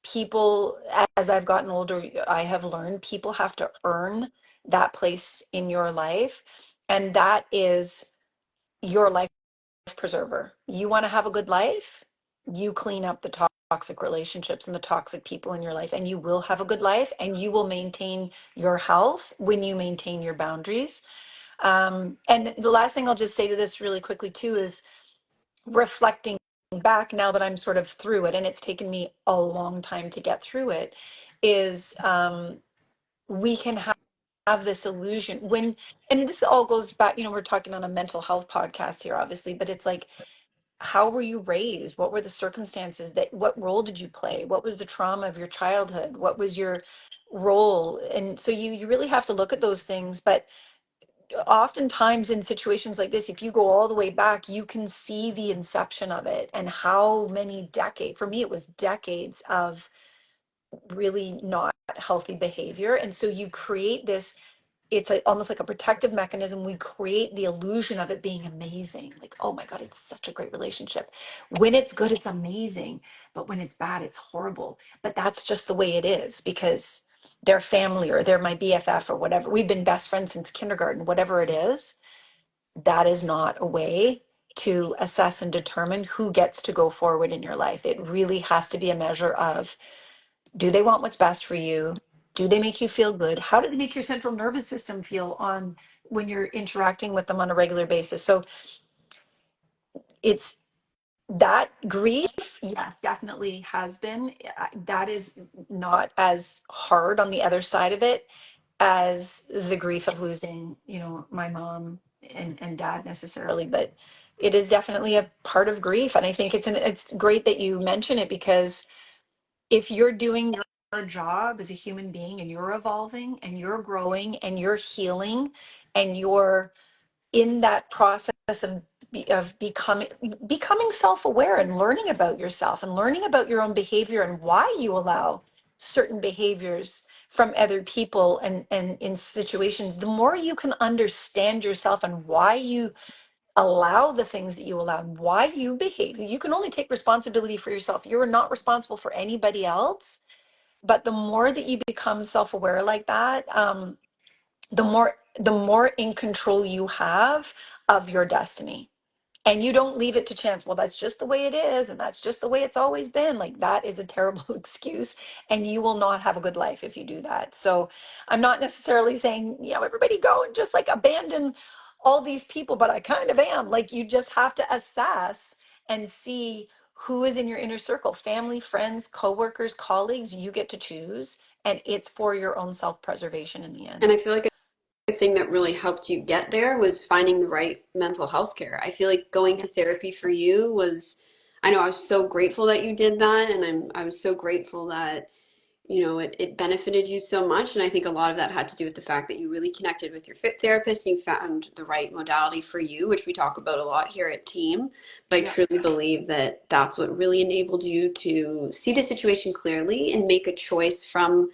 People, as I've gotten older, I have learned people have to earn that place in your life, and that is your life preserver. You want to have a good life, you clean up the toxic relationships and the toxic people in your life, and you will have a good life, and you will maintain your health when you maintain your boundaries. And the last thing I'll just say to this really quickly too is, reflecting back now that I'm sort of through it, and it's taken me a long time to get through it, is we can have have this illusion when, and this all goes back, we're talking on a mental health podcast here, obviously, but it's like, how were you raised? What were the circumstances what role did you play? What was the trauma of your childhood? What was your role? And so you really have to look at those things. But oftentimes in situations like this, if you go all the way back, you can see the inception of it and how many decades, for me, it was decades of really not healthy behavior. And so you create this, it's like almost like a protective mechanism. We create the illusion of it being amazing. Like, oh my God, it's such a great relationship. When it's good, it's amazing. But when it's bad, it's horrible. But that's just the way it is because they're family or they're my BFF or whatever. We've been best friends since kindergarten, whatever it is. That is not a way to assess and determine who gets to go forward in your life. It really has to be a measure of, do they want what's best for you? Do they make you feel good? How do they make your central nervous system feel on when you're interacting with them on a regular basis? So it's that grief, yes, definitely has been. That is not as hard on the other side of it as the grief of losing, my mom and dad necessarily, but it is definitely a part of grief. And I think it's great that you mention it because if you're doing your job as a human being and you're evolving and you're growing and you're healing and you're in that process of becoming self-aware and learning about yourself and learning about your own behavior and why you allow certain behaviors from other people and in situations, the more you can understand yourself and why you allow the things that you allow and why you behave. You can only take responsibility for yourself. You are not responsible for anybody else. But the more that you become self-aware like that, the more in control you have of your destiny. And you don't leave it to chance. Well, that's just the way it is, and that's just the way it's always been. Like, that is a terrible excuse, and you will not have a good life if you do that. So I'm not necessarily saying, everybody go and just like abandon all these people, but I kind of am. Like, you just have to assess and see who is in your inner circle, family, friends, coworkers, colleagues. You get to choose, and it's for your own self-preservation in the And end. I feel like a thing that really helped you get there was finding the right mental health care. I feel like going Yeah. to therapy for you was, I know I was so grateful that you did that, and I was so grateful that it benefited you so much. And I think a lot of that had to do with the fact that you really connected with your fit therapist and you found the right modality for you, which we talk about a lot here at Team. But I Yeah. truly believe that that's what really enabled you to see the situation clearly and make a choice from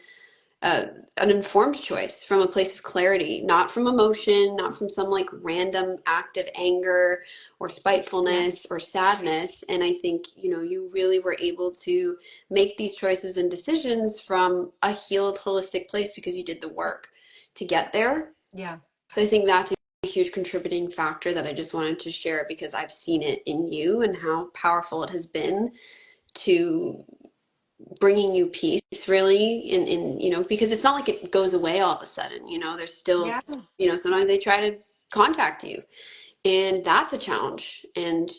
uh, an informed choice from a place of clarity, not from emotion, not from some like random act of anger or spitefulness or Yes. sadness. And I think, you really were able to make these choices and decisions from a healed, holistic place because you did the work to get there. Yeah. So I think that's a huge contributing factor that I just wanted to share because I've seen it in you and how powerful it has been to bringing you peace really in because it's not like it goes away all of a sudden. There's still, Yeah. sometimes they try to contact you, and that's a challenge. And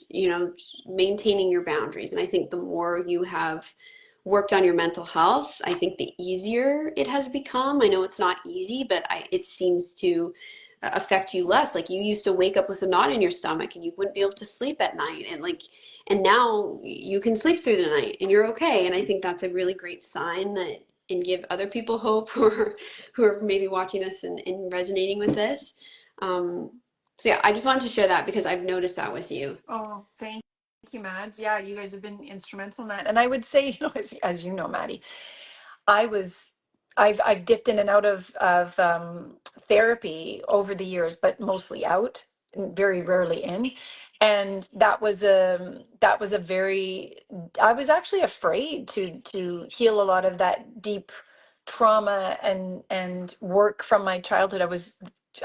maintaining your boundaries, and I think the more you have worked on your mental health, I think the easier it has become. I know it's not easy, but it seems to affect you less. Like, you used to wake up with a knot in your stomach and you wouldn't be able to sleep at night, and now you can sleep through the night and you're okay. And I think that's a really great sign that, and give other people hope who are maybe watching this and resonating with this. So yeah, I just wanted to share that because I've noticed that with you. Oh, thank you, Mads. Yeah, you guys have been instrumental in that. And I would say, as you know, Maddie, I was I've dipped in and out of therapy over the years, but mostly out, and very rarely in. And that was a very, I was actually afraid to heal a lot of that deep trauma and work from my childhood.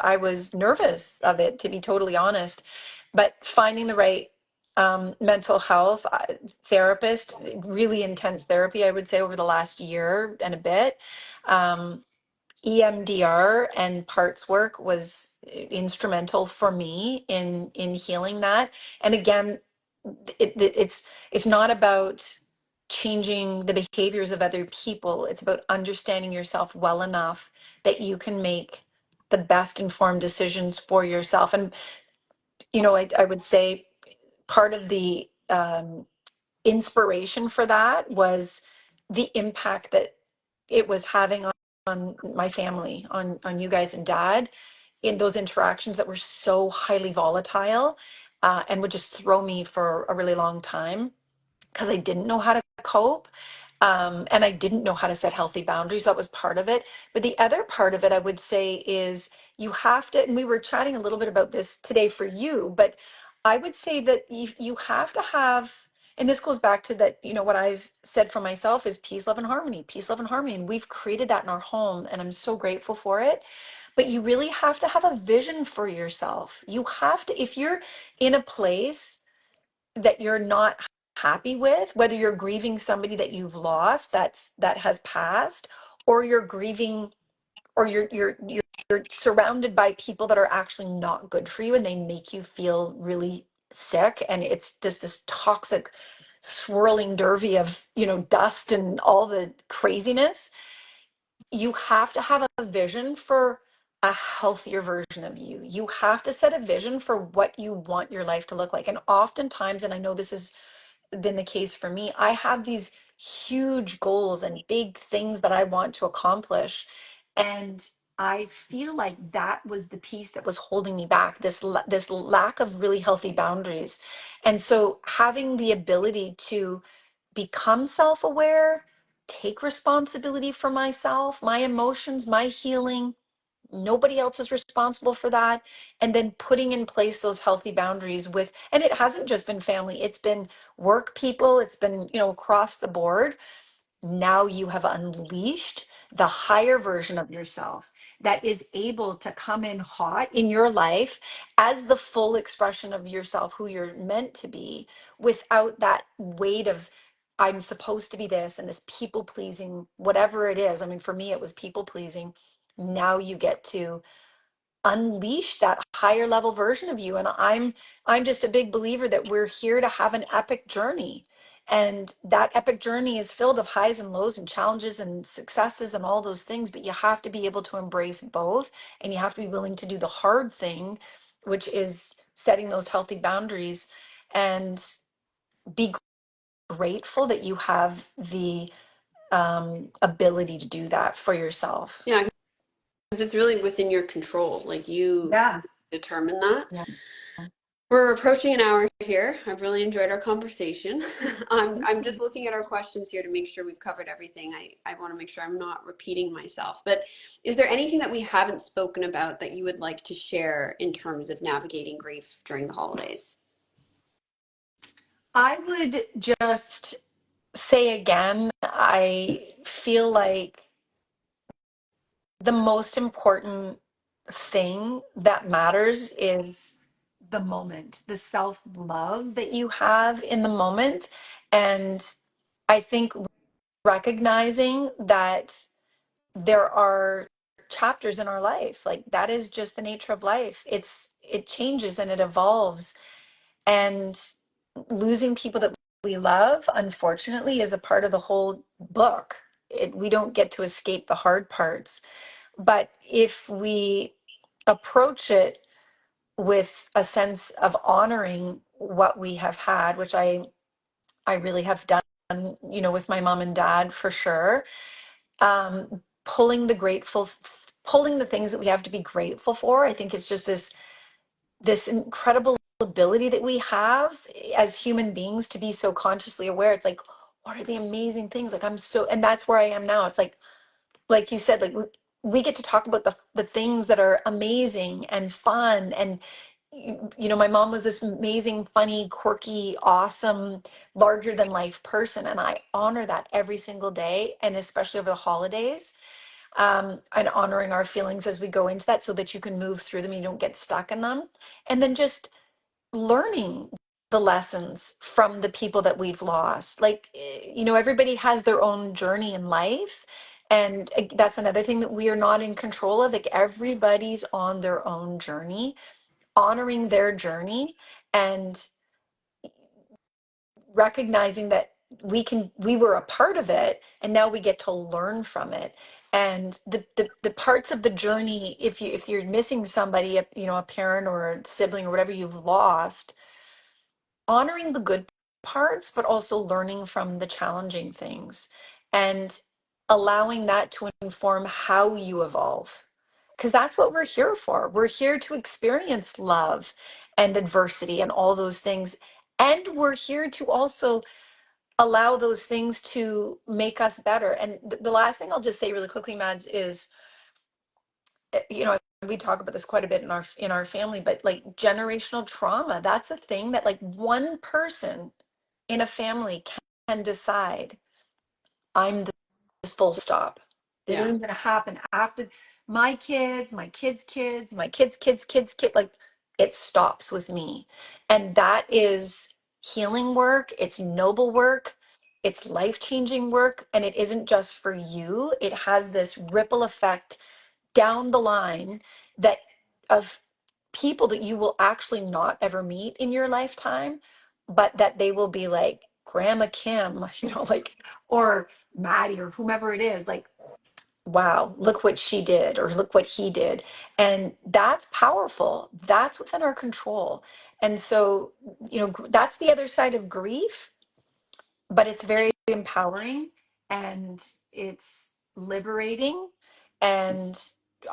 I was nervous of it, to be totally honest. But finding the right mental health therapist, really intense therapy, I would say, over the last year and a bit. Um, EMDR and parts work was instrumental for me in healing that. And again, it's not about changing the behaviors of other people. It's about understanding yourself well enough that you can make the best informed decisions for yourself. And, I would say part of the inspiration for that was the impact that it was having on my family, on you guys and dad, in those interactions that were so highly volatile, and would just throw me for a really long time because I didn't know how to cope. And I didn't know how to set healthy boundaries. That was part of it. But the other part of it, I would say, is you have to, and we were chatting a little bit about this today for you, but I would say that you have to have, and this goes back to that, what I've said for myself is peace, love, and harmony, peace, love, and harmony. And we've created that in our home, and I'm so grateful for it. But you really have to have a vision for yourself. You have to, if you're in a place that you're not happy with, whether you're grieving somebody that you've lost that has passed, or you're grieving, or you're surrounded by people that are actually not good for you and they make you feel really sick, and it's just this toxic swirling derby of dust and all the craziness. You have to have a vision for a healthier version of you. You have to set a vision for what you want your life to look like. And oftentimes, and I know this has been the case for me, I have these huge goals and big things that I want to accomplish. And I feel like that was the piece that was holding me back, this lack of really healthy boundaries. And so having the ability to become self-aware, take responsibility for myself, my emotions, my healing. Nobody else is responsible for that. And then putting in place those healthy boundaries with, and it hasn't just been family, it's been work people, it's been, across the board. Now you have unleashed the higher version of yourself that is able to come in hot in your life as the full expression of yourself, who you're meant to be, without that weight of, I'm supposed to be this and this people pleasing, whatever it is. I mean, for me, it was people pleasing. Now you get to unleash that higher level version of you. And I'm just a big believer that we're here to have an epic journey, and that epic journey is filled of highs and lows and challenges and successes and all those things, but you have to be able to embrace both, and you have to be willing to do the hard thing, which is setting those healthy boundaries, and be grateful that you have the ability to do that for yourself. Yeah, because it's really within your control. Like you Yeah. determine that. Yeah. We're approaching an hour here. I've really enjoyed our conversation. I'm just looking at our questions here to make sure we've covered everything. I want to make sure I'm not repeating myself. But is there anything that we haven't spoken about that you would like to share in terms of navigating grief during the holidays? I would just say again, I feel like the most important thing that matters is the moment, the self love that you have in the moment. And I think recognizing that there are chapters in our life, like that is just the nature of life. It changes and it evolves. And losing people that we love, unfortunately, is a part of the whole book. We don't get to escape the hard parts. But if we approach it with a sense of honoring what we have had, which I really have done, with my mom and dad for sure, pulling the things that we have to be grateful for. I think it's just this incredible ability that we have as human beings to be so consciously aware. It's like, what are the amazing things? Like, and that's where I am now. It's like you said, like we get to talk about the things that are amazing and fun. And, my mom was this amazing, funny, quirky, awesome, larger than life person. And I honor that every single day. And especially over the holidays, and honoring our feelings as we go into that so that you can move through them and you don't get stuck in them. And then just learning the lessons from the people that we've lost. Like, everybody has their own journey in life. And that's another thing that we are not in control of. Like, everybody's on their own journey, honoring their journey, and recognizing that we were a part of it, and now we get to learn from it. And the parts of the journey, if you're missing somebody, a parent or a sibling or whatever you've lost, honoring the good parts, but also learning from the challenging things and allowing that to inform how you evolve. Because that's what we're here for. We're here to experience love and adversity and all those things. And we're here to also allow those things to make us better. And the last thing I'll just say really quickly, Mads, is, we talk about this quite a bit in our family, but like generational trauma, that's a thing that like one person in a family can decide, I'm the full stop. This Yeah. isn't going to happen after my kids, my kids' kids, my kids' kids' kids' kid. Like, it stops with me. And that is healing work. It's noble work. It's life-changing work. And it isn't just for you. It has this ripple effect down the line that of people that you will actually not ever meet in your lifetime, but that they will be like Grandma Kim, like, or Maddie or whomever it is, like, wow, look what she did or look what he did. And that's powerful. That's within our control. And so, that's the other side of grief, but it's very empowering and it's liberating. And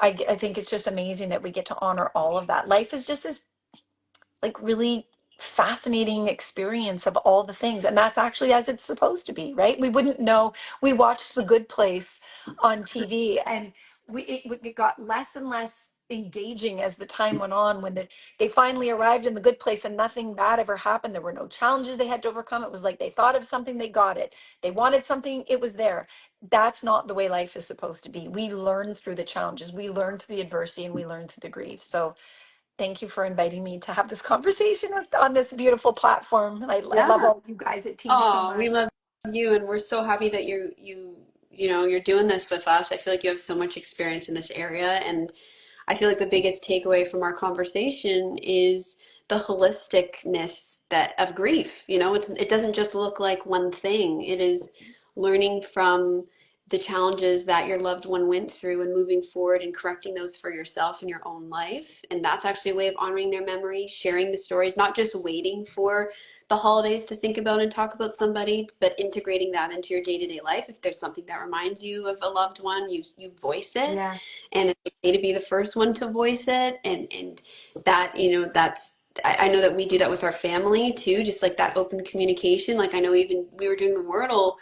I think it's just amazing that we get to honor all of that. Life is just this like really fascinating experience of all the things, and that's actually as it's supposed to be, right? We wouldn't know. We watched The Good Place on TV, and it got less and less engaging as the time went on, when they finally arrived in the good place and nothing bad ever happened. There were no challenges they had to overcome. It was like they thought of something, they got it. They wanted something, it was there. That's not the way life is supposed to be. We learn through the challenges, we learn through the adversity, and we learn through the grief. So thank you for inviting me to have this conversation on this beautiful platform. I love Yeah. all you guys at Team so Oh, we much. love you, and we're so happy that you're doing this with us. I feel like you have so much experience in this area, and I feel like the biggest takeaway from our conversation is the holisticness that of grief. It doesn't just look like one thing. It is learning from the challenges that your loved one went through and moving forward and correcting those for yourself in your own life. And that's actually a way of honoring their memory, sharing the stories, not just waiting for the holidays to think about and talk about somebody, but integrating that into your day-to-day life. If there's something that reminds you of a loved one, you voice it, Yes. and it's okay to be the first one to voice it. And that, that's, I know that we do that with our family too, just like that open communication. Like, I know even we were doing the Wordle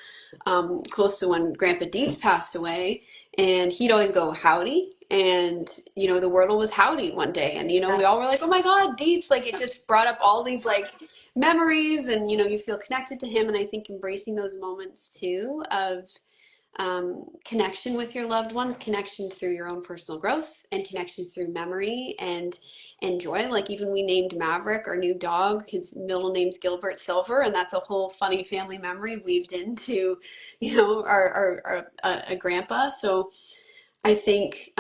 close to when Grandpa Dietz passed away, and he'd always go howdy, and the Wordle was howdy one day, and Yeah. we all were like, oh my God, Dietz! Like, it just brought up all these like memories, and you feel connected to him. And I think embracing those moments too of connection with your loved ones, connection through your own personal growth, and connection through memory and joy. Like, even we named Maverick, our new dog. His middle name's Gilbert Silver, and that's a whole funny family memory weaved into, our a grandpa. So I think,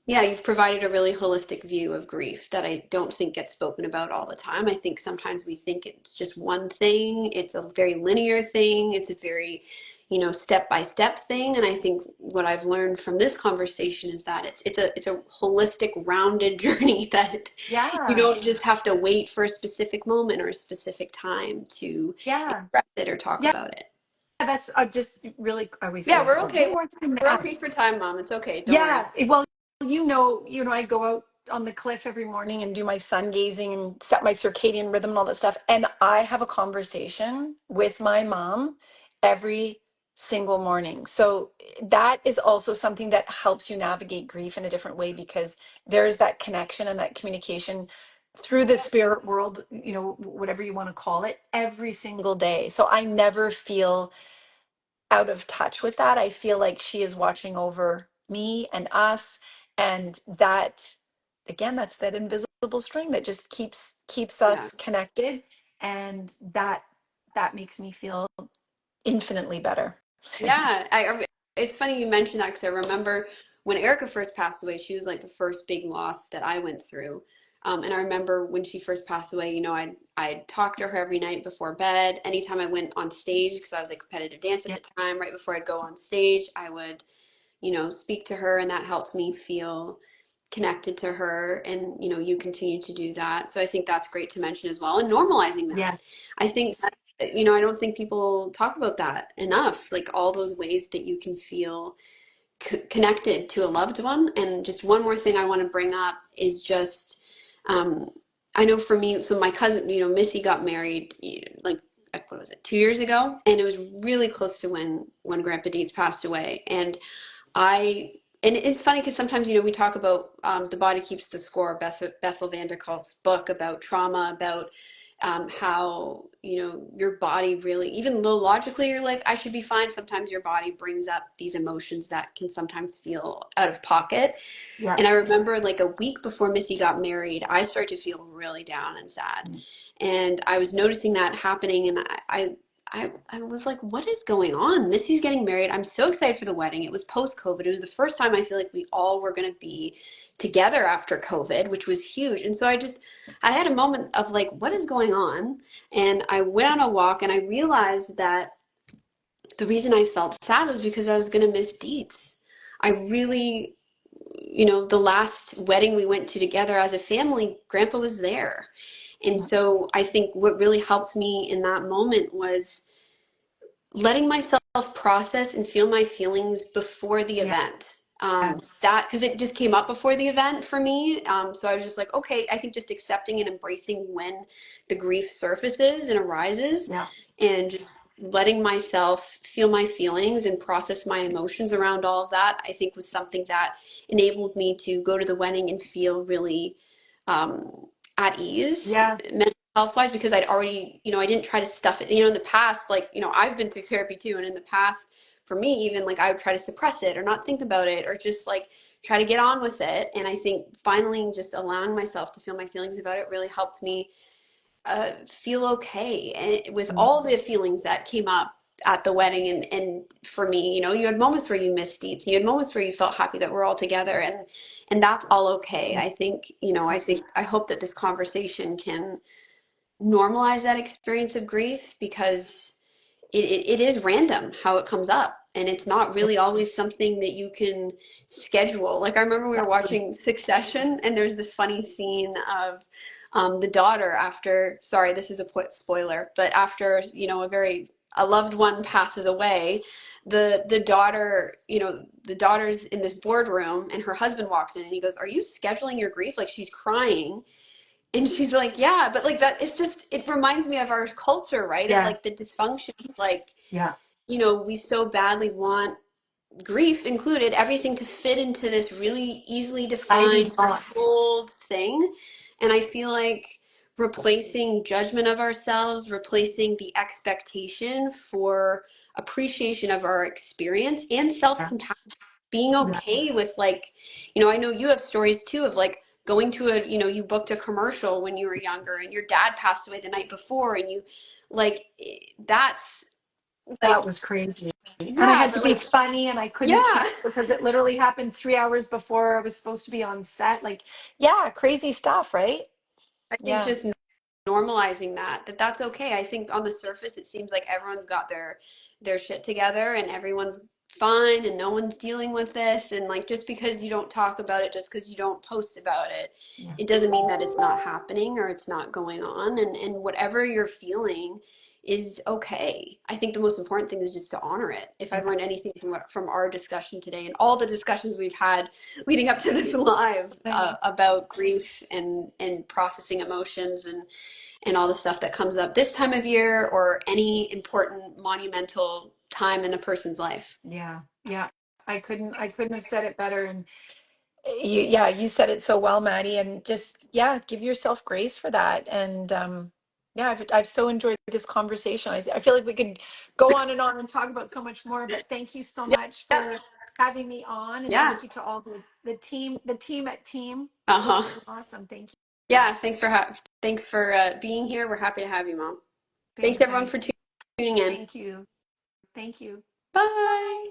yeah, you've provided a really holistic view of grief that I don't think gets spoken about all the time. I think sometimes we think it's just one thing. It's a very linear thing. It's a very, step by step thing. And I think what I've learned from this conversation is that it's a holistic, rounded journey that you Yeah. don't just have to wait for a specific moment or a specific time to Yeah. express it or talk Yeah. about it. That's just really, I always say Yeah, this we're about okay. one more time. We're okay for time, Mom. It's okay. Don't worry. Yeah, well, I go out on the cliff every morning and do my sun gazing and set my circadian rhythm and all that stuff. And I have a conversation with my mom every single morning. So that is also something that helps you navigate grief in a different way, because there's that connection and that communication through the spirit world, whatever you want to call it, every single day. So I never feel out of touch with that. I feel like she is watching over me and us, and that, again, that's that invisible string that just keeps Yeah. us connected, and that makes me feel infinitely better. Yeah, it's funny you mentioned that because I remember when Erica first passed away, she was like the first big loss that I went through. And I remember when she first passed away, I'd talk to her every night before bed. Anytime I went on stage, because I was a competitive dance at Yeah. the time, right before I'd go on stage, I would, speak to her, and that helped me feel connected to her. And, you continue to do that. So I think that's great to mention as well, and normalizing that. Yes. I think that, I don't think people talk about that enough, like all those ways that you can feel connected to a loved one. And just one more thing I want to bring up is just, um, I know for me, so my cousin, Missy got married, what was it, 2 years ago, and it was really close to when Grandpa Deeds passed away. I and it's funny because sometimes we talk about The Body Keeps the Score, Bessel van der Kolk's book about trauma, about how your body really, even though logically you're like I should be fine, sometimes your body brings up these emotions that can sometimes feel out of pocket. Yeah. And I remember like a week before Missy got married, I started to feel really down and sad. And I was noticing that happening, and I was like, what is going on? Missy's getting married. I'm so excited for the wedding. It was post-COVID. It was the first time I feel like we all were going to be together after COVID, which was huge. And so I had a moment of like, what is going on? And I went on a walk, and I realized that the reason I felt sad was because I was going to miss Deets. I really, the last wedding we went to together as a family, Grandpa was there. And Yeah. so I think what really helped me in that moment was letting myself process and feel my feelings before the event. Yes. That because it just came up before the event for me. So I was just like, okay, I think just accepting and embracing when the grief surfaces and arises, Yeah. and just letting myself feel my feelings and process my emotions around all of that, I think was something that enabled me to go to the wedding and feel really at ease Yeah. health wise, because I'd already, I didn't try to stuff it. In the past, like, I've been through therapy too. And in the past, for me, even like I would try to suppress it or not think about it or just like try to get on with it. And I think finally just allowing myself to feel my feelings about it really helped me feel okay, and with all the feelings that came up at the wedding. And for me, you had moments where you missed Deets, you had moments where you felt happy that we're all together, and that's all okay. I think, I hope that this conversation can normalize that experience of grief, because it is random how it comes up, and it's not really always something that you can schedule. Like I remember we were Exactly. watching Succession, and there's this funny scene of the daughter, after, sorry, this is a spoiler, but after a loved one passes away, the daughter, the daughter's in this boardroom, and her husband walks in, and he goes, "Are you scheduling your grief?" Like she's crying. And she's like, yeah, but like that, it's just, it reminds me of our culture, right? Of Yeah. like the dysfunction, like, Yeah. we so badly want, grief included, everything to fit into this really easily defined, Society wants. controlled thing. And I feel like replacing judgment of ourselves, replacing the expectation for appreciation of our experience and Yeah. self-compassion, being Yeah. okay with like, I know you have stories too of like going to you booked a commercial when you were younger and your dad passed away the night before, and you like, that's That like, was crazy. And I yeah, had to but be like, funny and I couldn't yeah, film because it literally happened 3 hours before I was supposed to be on set. Like, yeah, crazy stuff, right? I think Yeah. just normalizing that's okay. I think on the surface it seems like everyone's got their shit together and everyone's fine and no one's dealing with this, and like just because you don't talk about it, just because you don't post about it, Yeah. it doesn't mean that it's not happening or it's not going on. And whatever you're feeling is okay. I think the most important thing is just to honor it. If I've Yeah. learned anything from our discussion today and all the discussions we've had leading up to this live, I know. about grief and processing emotions and all the stuff that comes up this time of year or any important monumental time in a person's life. Yeah. Yeah. I couldn't have said it better. And yeah, you said it so well, Maddie. And just, yeah, give yourself grace for that. And yeah, I've so enjoyed this conversation. I feel like we could go on and talk about so much more, but thank you so Yeah, much for having me on. And yeah. thank you to all the team at team. Uh-huh. Awesome. Thank you. Yeah, thanks for being here. We're happy to have you, Mom. Thanks Thanks, everyone honey. for tuning in. Thank you. Thank you. Bye.